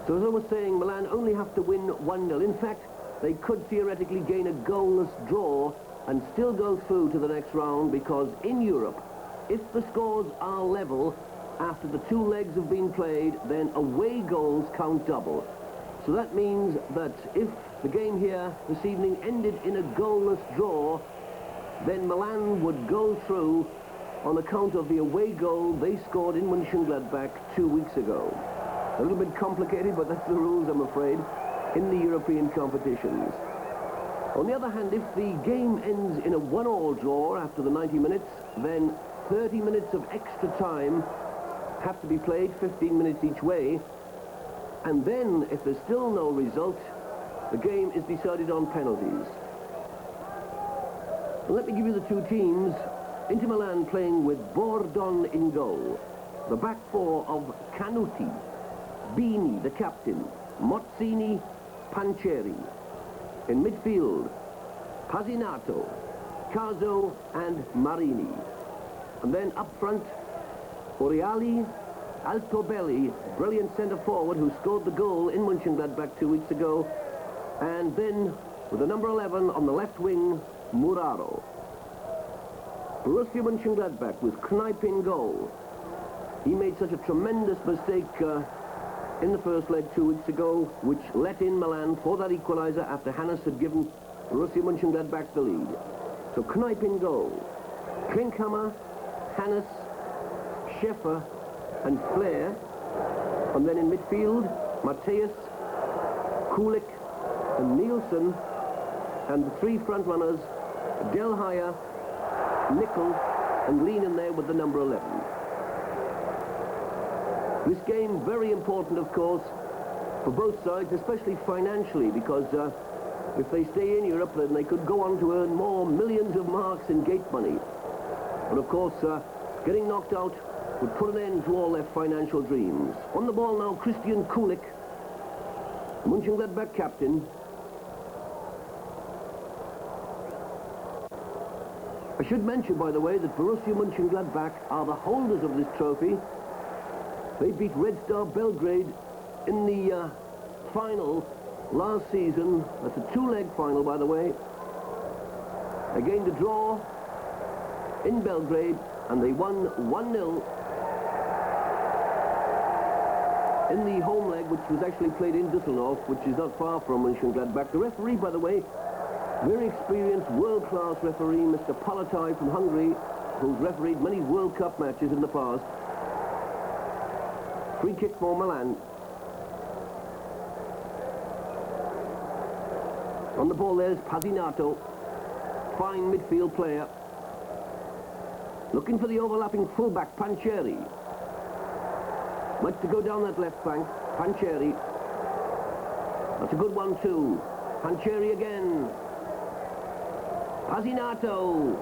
A: So as I was saying, Milan only have to win 1-0. In fact, they could theoretically gain a goalless draw and still go through to the next round, because in Europe, if the scores are level after the two legs have been played, then away goals count double. So that means that if the game here this evening ended in a goalless draw, then Milan would go through on account of the away goal they scored in Mönchengladbach 2 weeks ago. A little bit complicated, but that's the rules, I'm afraid, in the European competitions. On the other hand, if the game ends in a 1-1 draw after the 90 minutes, then 30 minutes of extra time have to be played, 15 minutes each way, and then if there's still no result, the game is decided on penalties. And let me give you the two teams. Inter Milan playing with Bordon in goal. The back four of Canuti, Bini, the captain, Mozzini, Pancheri. In midfield, Pasinato, Caso and Marini. And then up front, Oriali, Altobelli, brilliant centre-forward who scored the goal in Mönchengladbach 2 weeks ago. And then, with the number 11 on the left wing, Muraro. Borussia Mönchengladbach with Kneipp in goal. He made such a tremendous mistake in the first leg 2 weeks ago, which let in Milan for that equaliser after Hannes had given Borussia Mönchengladbach the lead. So Kneipp in goal. Klinkhammer, Hannes, Schäfer and Flair. And then in midfield, Matthäus, Kulik and Nielsen. And the three front runners, Del Hayer, Nickel and Lean in there with the number 11. This game very important, of course, for both sides, especially financially, because If they stay in Europe, then they could go on to earn more millions of marks in gate money. But of course, getting knocked out would put an end to all their financial dreams. On the ball now, Christian Kulik, Mönchengladbach captain. I should mention, by the way, that Borussia Mönchengladbach are the holders of this trophy. They beat Red Star Belgrade in the final last season. That's a two-leg final, by the way. They gained a draw in Belgrade, and they won 1-0 in the home leg, which was actually played in Düsseldorf, which is not far from Mönchengladbach. The referee, by the way, very experienced, world-class referee, Mr. Palatai from Hungary, who's refereed many World Cup matches in the past. Free kick for Milan. On the ball there's Pazinato, fine midfield player. Looking for the overlapping fullback, Pancheri. Wants to go down that left flank, Pancheri. That's a good one too. Pancheri again. Pazinato.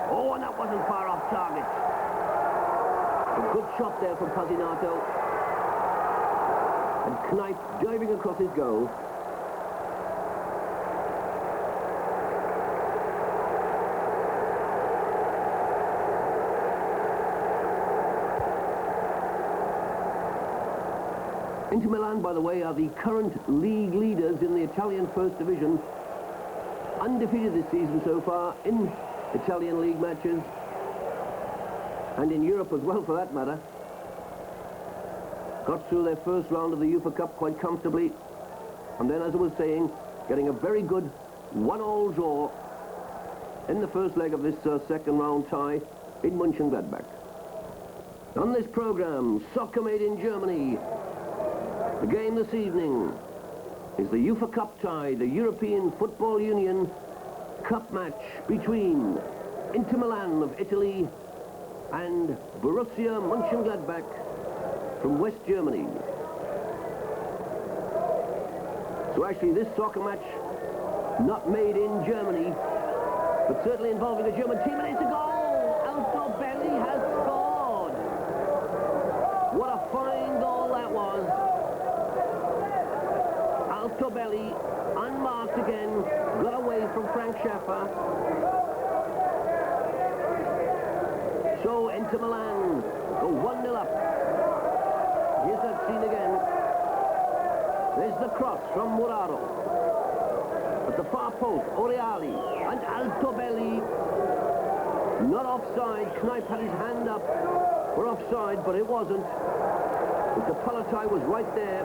A: Oh, and that wasn't far off target. A good shot there from Pazinato. And Knipe diving across his goal. Inter Milan, by the way, are the current league leaders in the Italian First Division. Undefeated this season so far in Italian league matches. And in Europe as well, for that matter. Got through their first round of the UEFA Cup quite comfortably. And then, as I was saying, getting a very good 1-1 draw in the first leg of this second round tie in Mönchengladbach. On this program, Soccer Made in Germany. The game this evening is the UEFA Cup tie, the European Football Union Cup match between Inter Milan of Italy and Borussia Mönchengladbach from West Germany. So actually this soccer match, not made in Germany, but certainly involving a German team, and it's a goal! Altobelli has scored! What a fine goal that was! Altobelli, unmarked again, got away from Frank Schaffer. So Inter Milan go 1-0 up. Here's that scene again. There's the cross from Muraro. At the far post, Oreali and Altobelli. Not offside. Knipe had his hand up for offside, but it wasn't. But the Palatai was right there.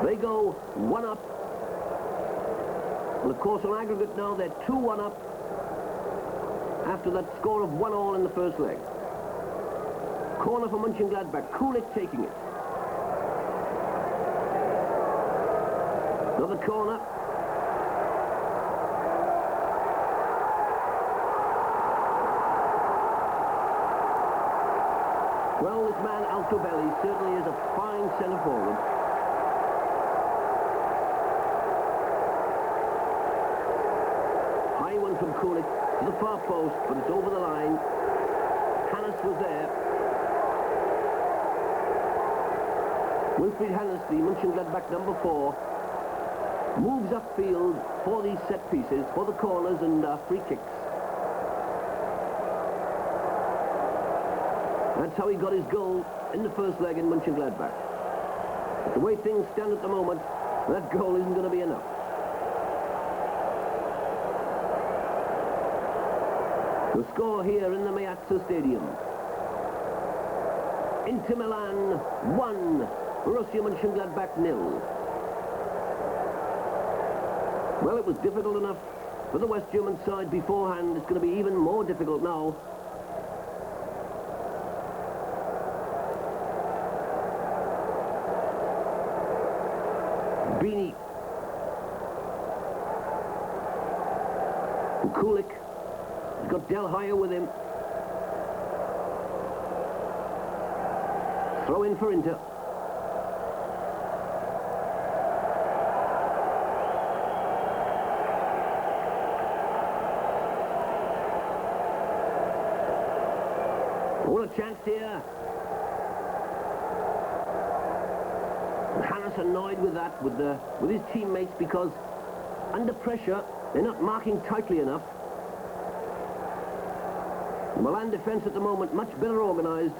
A: They go 1 up. And of course, on aggregate now, they're 2-1 up after that score of 1-1 in the first leg. Corner for Mönchengladbach. Kulik taking it. Another corner. Well, this man, Altobelli, certainly is a fine centre forward. High one from Kulik to the far post, but it's over the line. Hannes was there. Wilfried Hannes, the Mönchengladbach number 4, moves upfield for these set pieces, for the corners and free kicks. That's how he got his goal in the first leg in Mönchengladbach. But the way things stand at the moment, that goal isn't going to be enough. The score here in the Meazza Stadium. Inter Milan 1, Borussia Mönchengladbach 0. Well, it was difficult enough for the West German side beforehand. It's going to be even more difficult now. Bini. And Kulik. He's got Del Hayer with him. Throw in for Inter. What a chance here. Hannes annoyed with that, with his teammates, because under pressure, they're not marking tightly enough. The Milan defence at the moment, much better organised.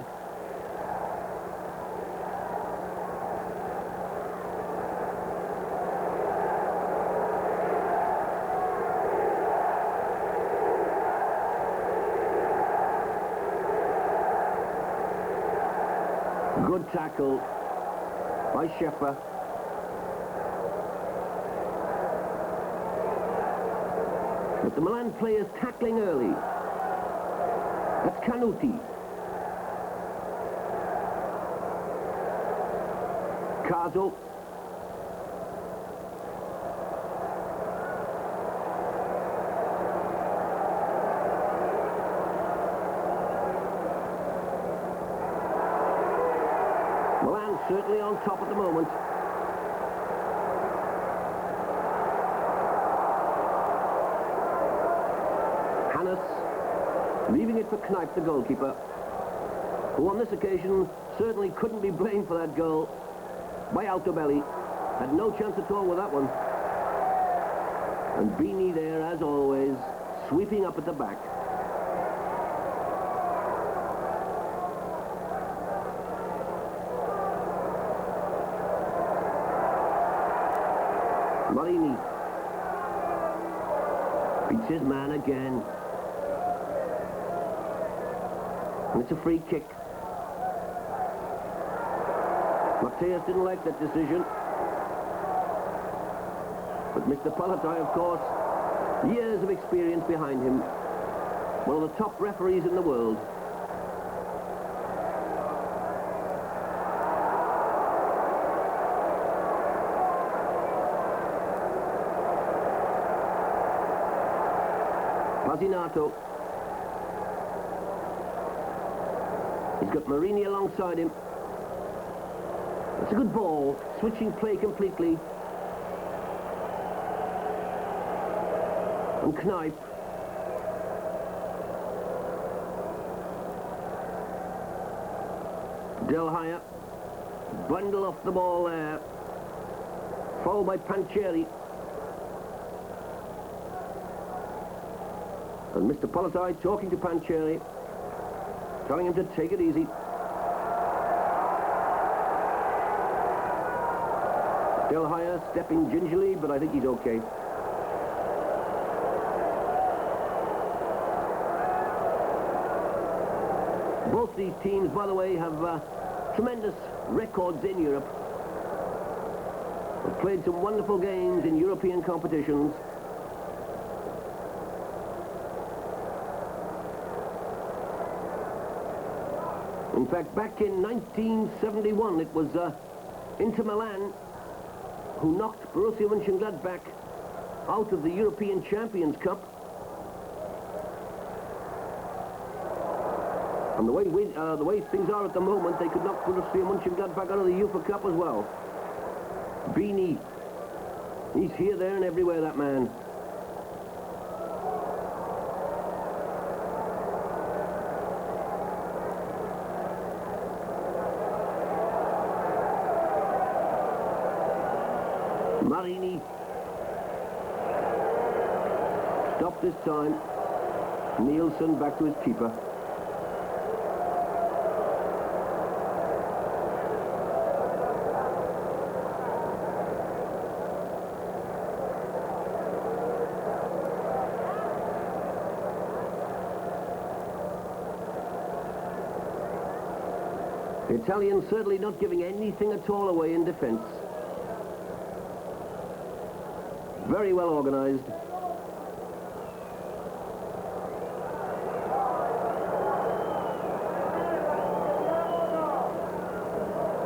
A: Good tackle by Schäfer. But the Milan players tackling early. That's Canuti. Caso. Milan certainly on top at the moment. Hannes leaving it for Kneipp, the goalkeeper, who on this occasion certainly couldn't be blamed for that goal by Altobelli. Had no chance at all with that one. And Bini there, as always, sweeping up at the back. Marini beats his man again. And it's a free kick. Mateus didn't like that decision. But Mr. Palatai, of course, years of experience behind him. One of the top referees in the world. Pazinato. He's got Marini alongside him. It's a good ball, switching play completely. And Kneipp. Del Haya. Bundle off the ball there. Followed by Pancheri. And Mr. Palatai talking to Pancheri, telling him to take it easy. Del Haya stepping gingerly, but I think he's okay. Both these teams, by the way, have tremendous records in Europe. They've played some wonderful games in European competitions. In fact, back in 1971, it was Inter Milan who knocked Borussia Mönchengladbach out of the European Champions Cup. And the way things are at the moment, they could knock Borussia Mönchengladbach out of the UEFA Cup as well. Bini, he's here, there, and everywhere, that man. Marini. Stopped this time. Nielsen back to his keeper. The Italians certainly not giving anything at all away in defence. Very well organised.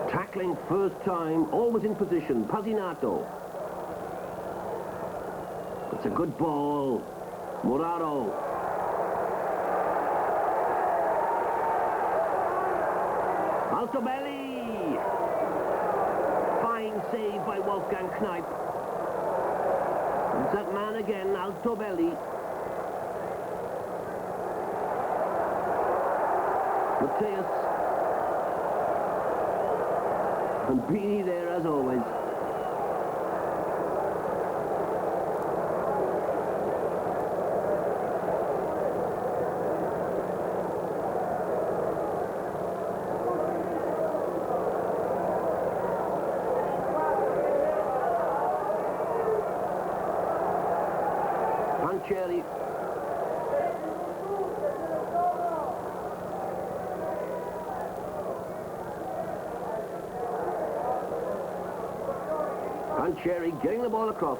A: Tackling first time, always in position. Pazinato. It's a good ball. Muraro. Altobelli. Fine save by Wolfgang Kneipp. It's that man again, Altobelli. Mateus. And Beanie there as always. Pancheri. Pancheri getting the ball across.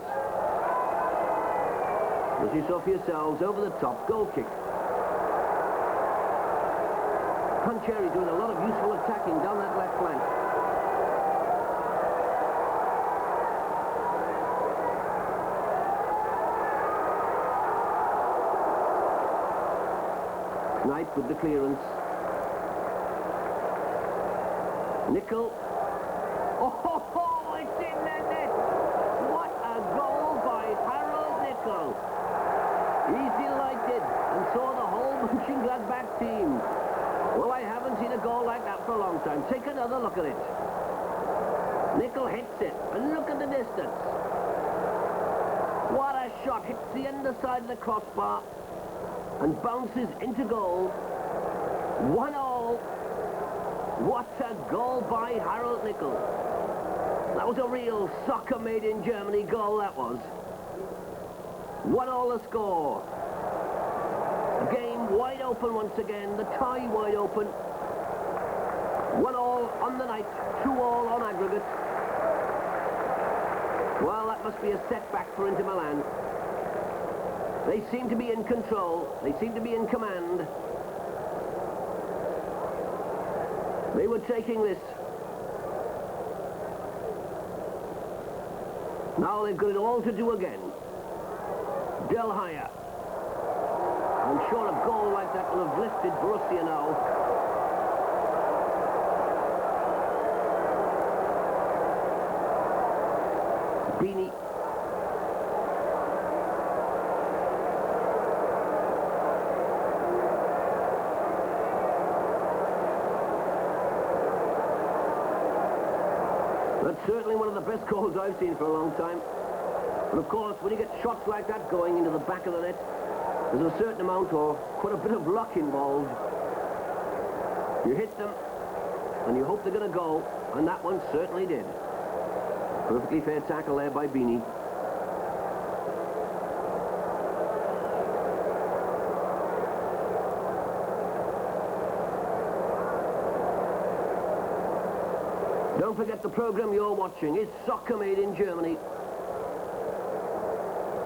A: As you saw for yourselves, over the top, goal kick. Pancheri doing a lot of useful attacking down that left flank. Knight with the clearance. Nickel. Oh, it's in the net! What a goal by Harold Nickel! He's delighted and saw the whole Mönchengladbach team. Well, I haven't seen a goal like that for a long time. Take another look at it. Nickel hits it, and look at the distance. What a shot! Hits the underside of the crossbar and bounces into goal. 1-1. What a goal by Harold Nickel. That was a real soccer made in Germany goal, that was. 1-1 the score. The game wide open once again, the tie wide open. 1-1 on the night, 2-2 on aggregate. Well, that must be a setback for Inter Milan. They seem to be in control. They seem to be in command. They were taking this. Now they've got it all to do again. Del Haya. I'm sure a goal like that will have lifted Borussia now. Beanie. That's certainly one of the best goals I've seen for a long time. But of course, when you get shots like that going into the back of the net, there's a certain amount or quite a bit of luck involved. You hit them, and you hope they're going to go, and that one certainly did. Perfectly fair tackle there by Beanie. Don't forget the program you're watching is Soccer Made in Germany.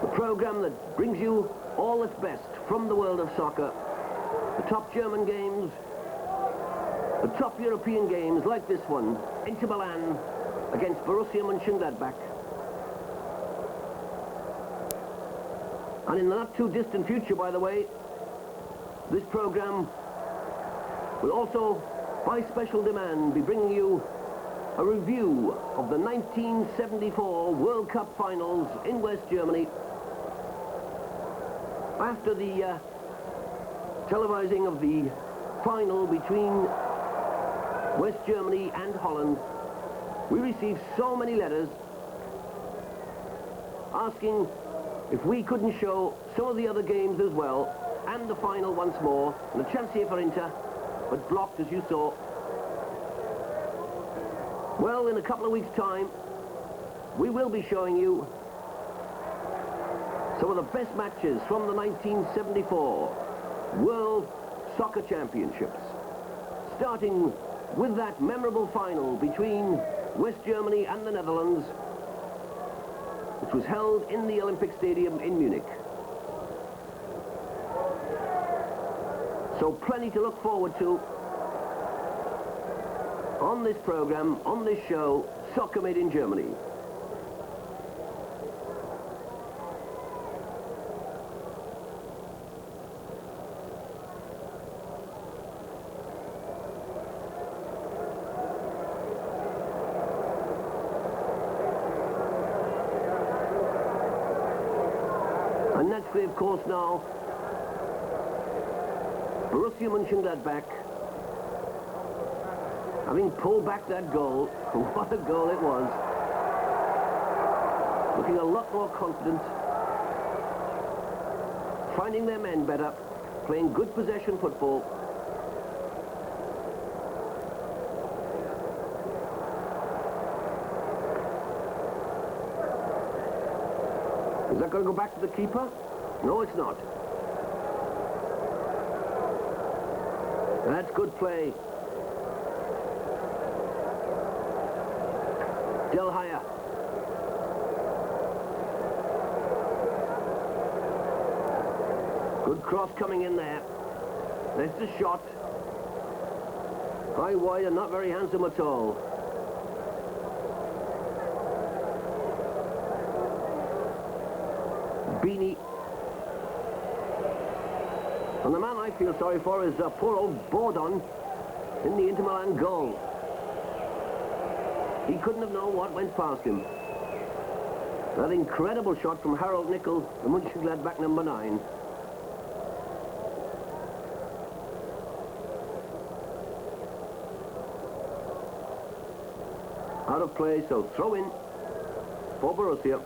A: The program that brings you all that's best from the world of soccer. The top German games, the top European games like this one, Inter Milan against Borussia Mönchengladbach. And in the not too distant future, by the way, this program will also, by special demand, be bringing you a review of the 1974 World Cup finals in West Germany. After the televising of the final between West Germany and Holland, we received so many letters asking if we couldn't show some of the other games as well, and the final once more, and a chance here for Inter, but blocked as you saw. Well, in a couple of weeks' time, we will be showing you some of the best matches from the 1974 World Soccer Championships, starting with that memorable final between West Germany and the Netherlands, which was held in the Olympic Stadium in Munich. So plenty to look forward to on this program, on this show, Soccer Made in Germany. And naturally, of course, now, Borussia Mönchengladbach having pulled back that goal. What a goal it was. Looking a lot more confident, finding their men better, playing good possession football. Is that going to go back to the keeper? No, it's not. That's good play. Del Haya. Good cross coming in there. There's the shot. High wide and not very handsome at all. Beanie. And the man I feel sorry for is poor old Bordon in the Inter Milan goal. He couldn't have known what went past him. That incredible shot from Harold Nickel, the Mönchengladbach number 9. Out of play, so throw in for Borussia.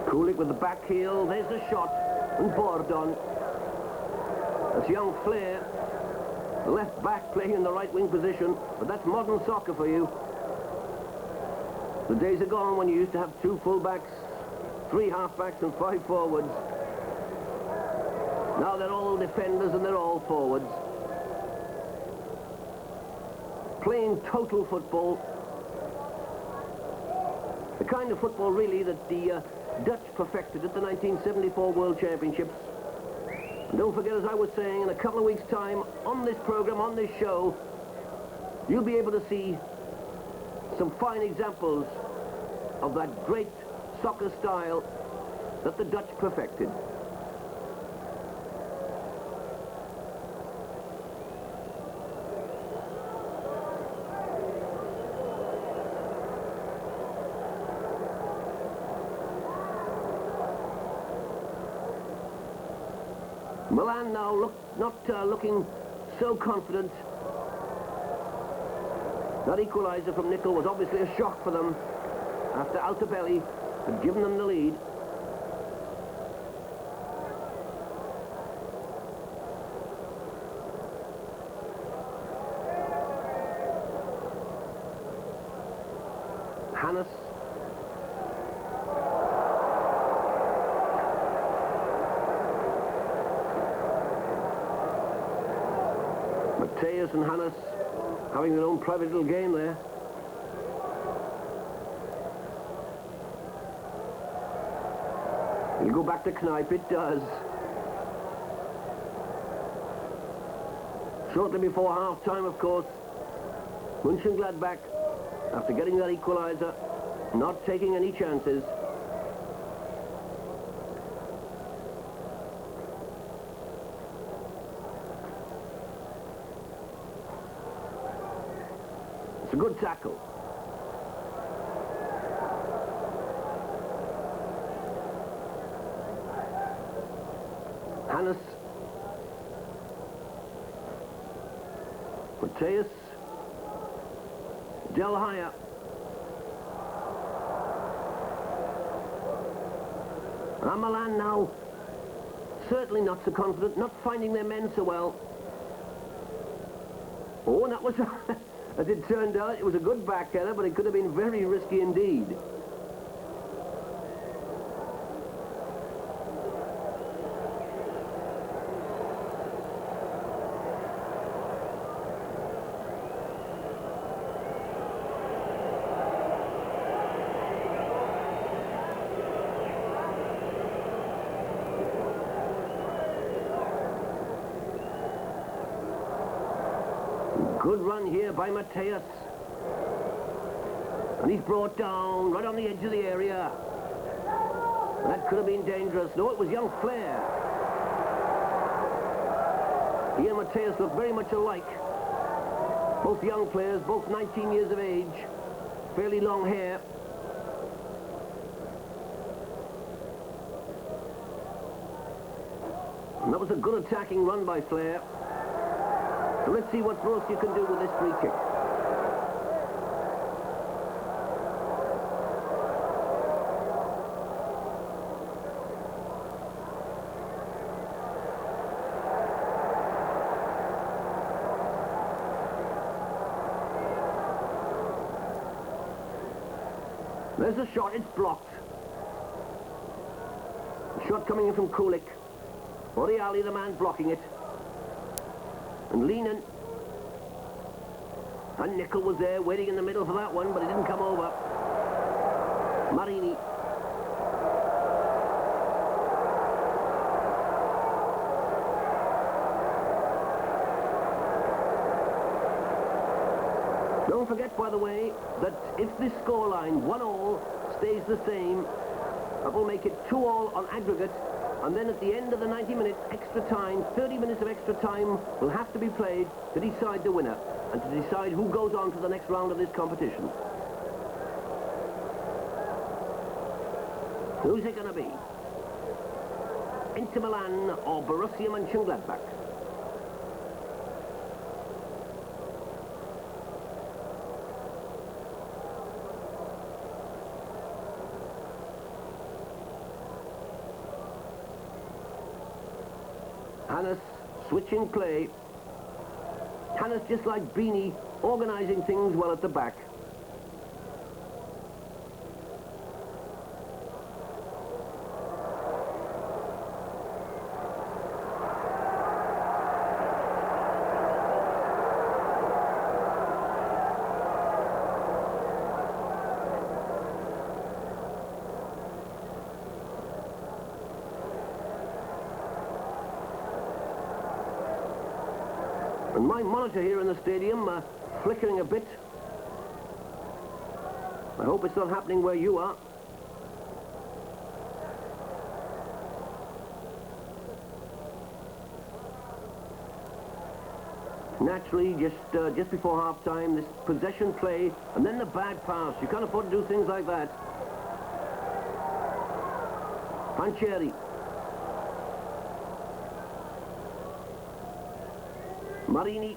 A: Kulik with the back heel, there's the shot, and Bordon. That's young Flair, the left back playing in the right wing position, but that's modern soccer for you. The days are gone when you used to have 2 full-backs, 3 half-backs and 5 forwards. Now they're all defenders and they're all forwards. Playing total football. The kind of football really that the Dutch perfected at the 1974 World Championships. And don't forget, as I was saying, in a couple of weeks' time, on this program, on this show, you'll be able to see some fine examples of that great soccer style that the Dutch perfected. Milan now not looking so confident. That equaliser from Nickel was obviously a shock for them after Altobelli had given them the lead. Hannes. Mateus and Hannes having their own private little game there. It'll go back to Kneip, it does. Shortly before half-time, of course, Mönchengladbach, after getting that equaliser, not taking any chances. It's a good tackle. Hannes. Mateus. Del Haya. And Milan now certainly not so confident, not finding their men so well. Oh, and that was, as it turned out, it was a good backheader, but it could have been very risky indeed. Good run here by Mateus. And he's brought down right on the edge of the area. That could have been dangerous. No, it was young Flair. He and Mateus look very much alike. Both young players, both 19 years of age, fairly long hair. And that was a good attacking run by Flair. So let's see what Borussia can do with this free kick. There's a shot, it's blocked. A shot coming in from Kulik. Oriali, the man blocking it. And Lehnen. And Nickel was there, waiting in the middle for that one, but it didn't come over. Marini. Don't forget, by the way, that if this scoreline, 1-1, stays the same, that will make it 2-2 on aggregate, and then at the end of the 90 minutes extra time, 30 minutes of extra time will have to be played to decide the winner and to decide who goes on to the next round of this competition. Who's it going to be? Inter Milan or Borussia Mönchengladbach? Hannes switching play. Hannes, just like Beanie, organising things well at the back. And my monitor here in the stadium, flickering a bit. I hope it's not happening where you are. Naturally, just before half-time, this possession play, and then the bad pass. You can't afford to do things like that. Pancheri. Marini.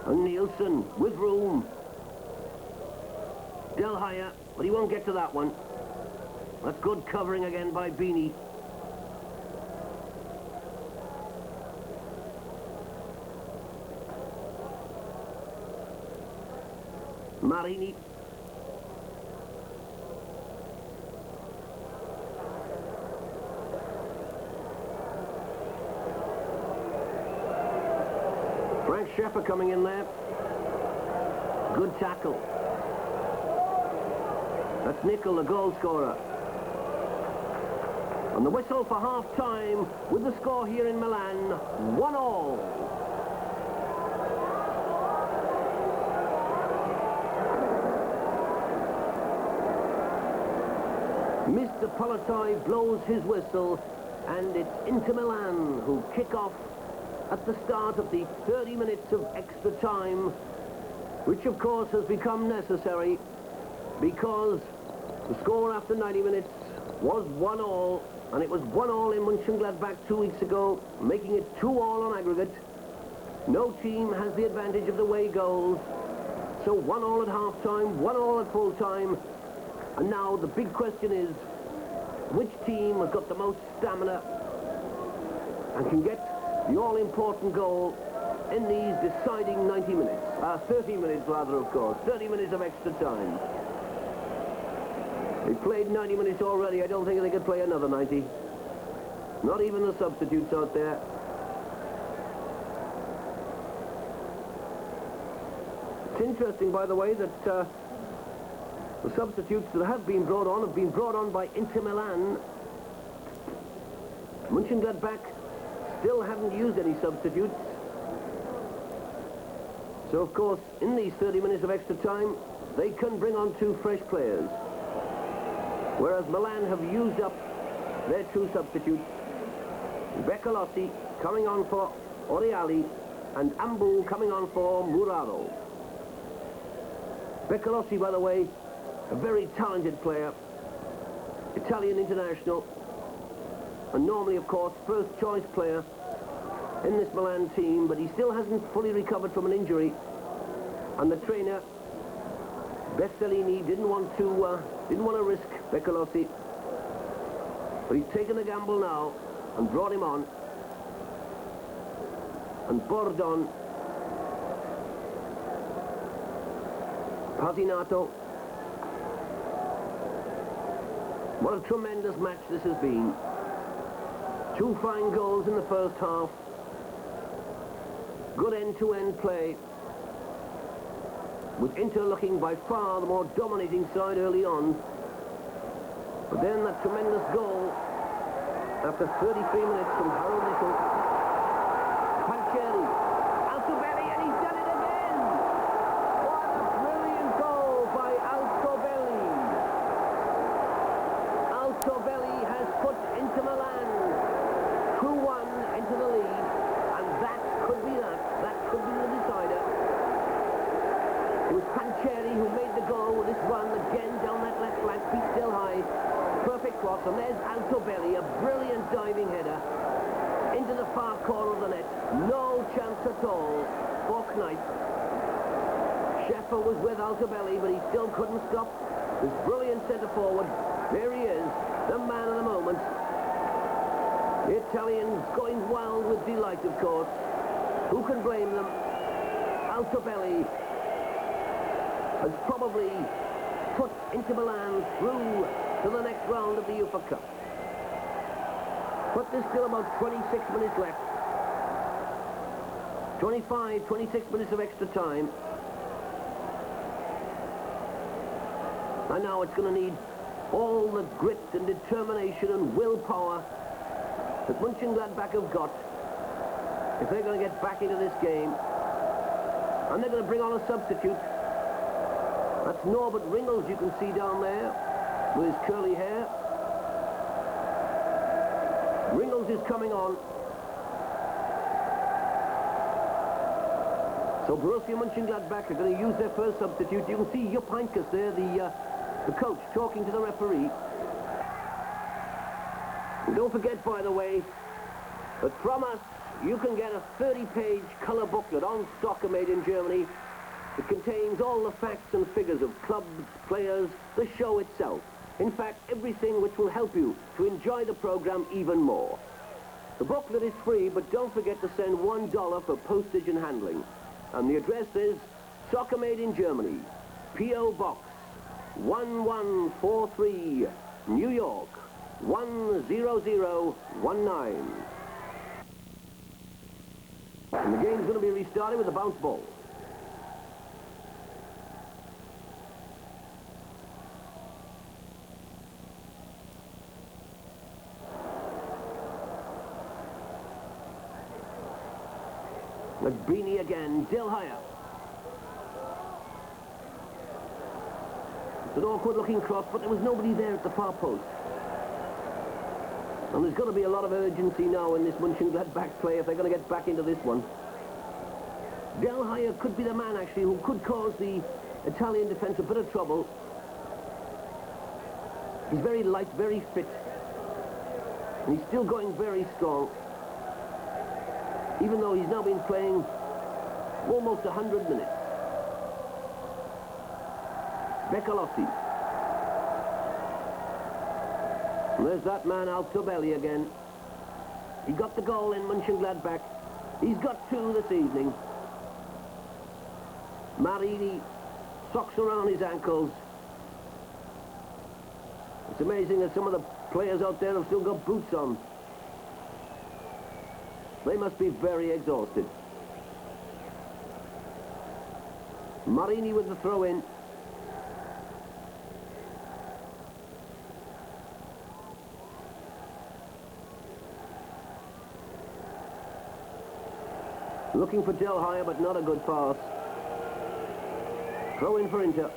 A: And Nielsen with room. Del Haya, but he won't get to that one. That's good covering again by Beanie. Marini. Schäfer coming in there. Good tackle. That's Nickel, the goal scorer. And the whistle for half-time with the score here in Milan, 1-1. Mr. Palatai blows his whistle, and it's Inter Milan who kick off at the start of the 30 minutes of extra time, which of course has become necessary because the score after 90 minutes was 1-1, and it was 1-1 in Mönchengladbach 2 weeks ago, making it 2-2 on aggregate. No team has the advantage of the away goals, so 1-1 at half-time, 1-1 at full-time, and now the big question is, which team has got the most stamina and can get the all-important goal in these deciding 90 minutes. 30 minutes rather, of course. 30 minutes of extra time. They played 90 minutes already. I don't think they could play another 90. Not even the substitutes out there. It's interesting, by the way, that the substitutes that have been brought on by Inter Milan. Mönchengladbach still haven't used any substitutes. So, of course, in these 30 minutes of extra time, they can bring on 2 fresh players. Whereas Milan have used up their 2 substitutes. Beccolotti coming on for Oriali and Ambu coming on for Muraro. Beccolotti, by the way, a very talented player, Italian international, and normally, of course, first choice player in this Milan team, but he still hasn't fully recovered from an injury, and the trainer Bestellini didn't want to risk Beccolotti, but he's taken a gamble now and brought him on. And Bordon, Pasinato. What a tremendous match this has been. 2 fine goals in the first half. Good end-to-end play, with Inter looking by far the more dominating side early on. But then that tremendous goal after 33 minutes from Harold Little. Pancheri, Altobelli, and he's done it again! What a brilliant goal by Altobelli! Altobelli has put Inter Milan 2-1 into the lead, and that could be that could be the decider. It was Pancheri who made the goal with this run again down that left flank, feet still high. Perfect cross, and there's Altobelli, a brilliant diving header into the far corner of the net. No chance at all for Knight. Schäfer was with Altobelli, but he still couldn't stop this brilliant centre forward. There he is, the man of the moment. The Italians going wild with delight, of course. Who can blame them? Altobelli has probably put Inter Milan through to the next round of the UEFA Cup. But there's still about 26 minutes left. 26 minutes of extra time. And now it's going to need all the grit and determination and willpower that Mönchengladbach have got if they're going to get back into this game. And they're going to bring on a substitute. That's Norbert Ringels, you can see down there, with his curly hair. Ringels is coming on. So Borussia Mönchengladbach are going to use their first substitute. You can see Jupp Heynckes there, the coach, talking to the referee. And don't forget, by the way, that from us, you can get a 30-page colour booklet on Soccer Made in Germany. It contains all the facts and figures of clubs, players, the show itself. In fact, everything which will help you to enjoy the program even more. The booklet is free, but don't forget to send $1 for postage and handling. And the address is Soccer Made in Germany, P.O. Box 1143, New York 10019. And the game's going to be restarted with a bounce ball. McBeanie again, Del Haya. It's an awkward-looking cross, but there was nobody there at the far post. And there's got to be a lot of urgency now in this Mönchengladbach play if they're going to get back into this one. Del Haya could be the man, actually, who could cause the Italian defence a bit of trouble. He's very light, very fit. And he's still going very strong. Even though he's now been playing almost 100 minutes. Beccolotti. And there's that man, Altobelli, again. He got the goal in Mönchengladbach. He's got 2 this evening. Marini, socks around his ankles. It's amazing that some of the players out there have still got boots on. They must be very exhausted. Marini with the throw-in. Looking for Del Higher, but not a good pass. Throw in for Inter.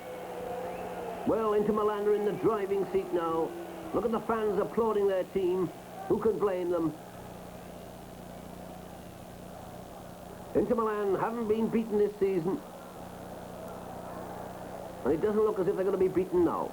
A: Well, Inter Milan are in the driving seat now. Look at the fans applauding their team. Who can blame them? Inter Milan haven't been beaten this season. And it doesn't look as if they're going to be beaten now.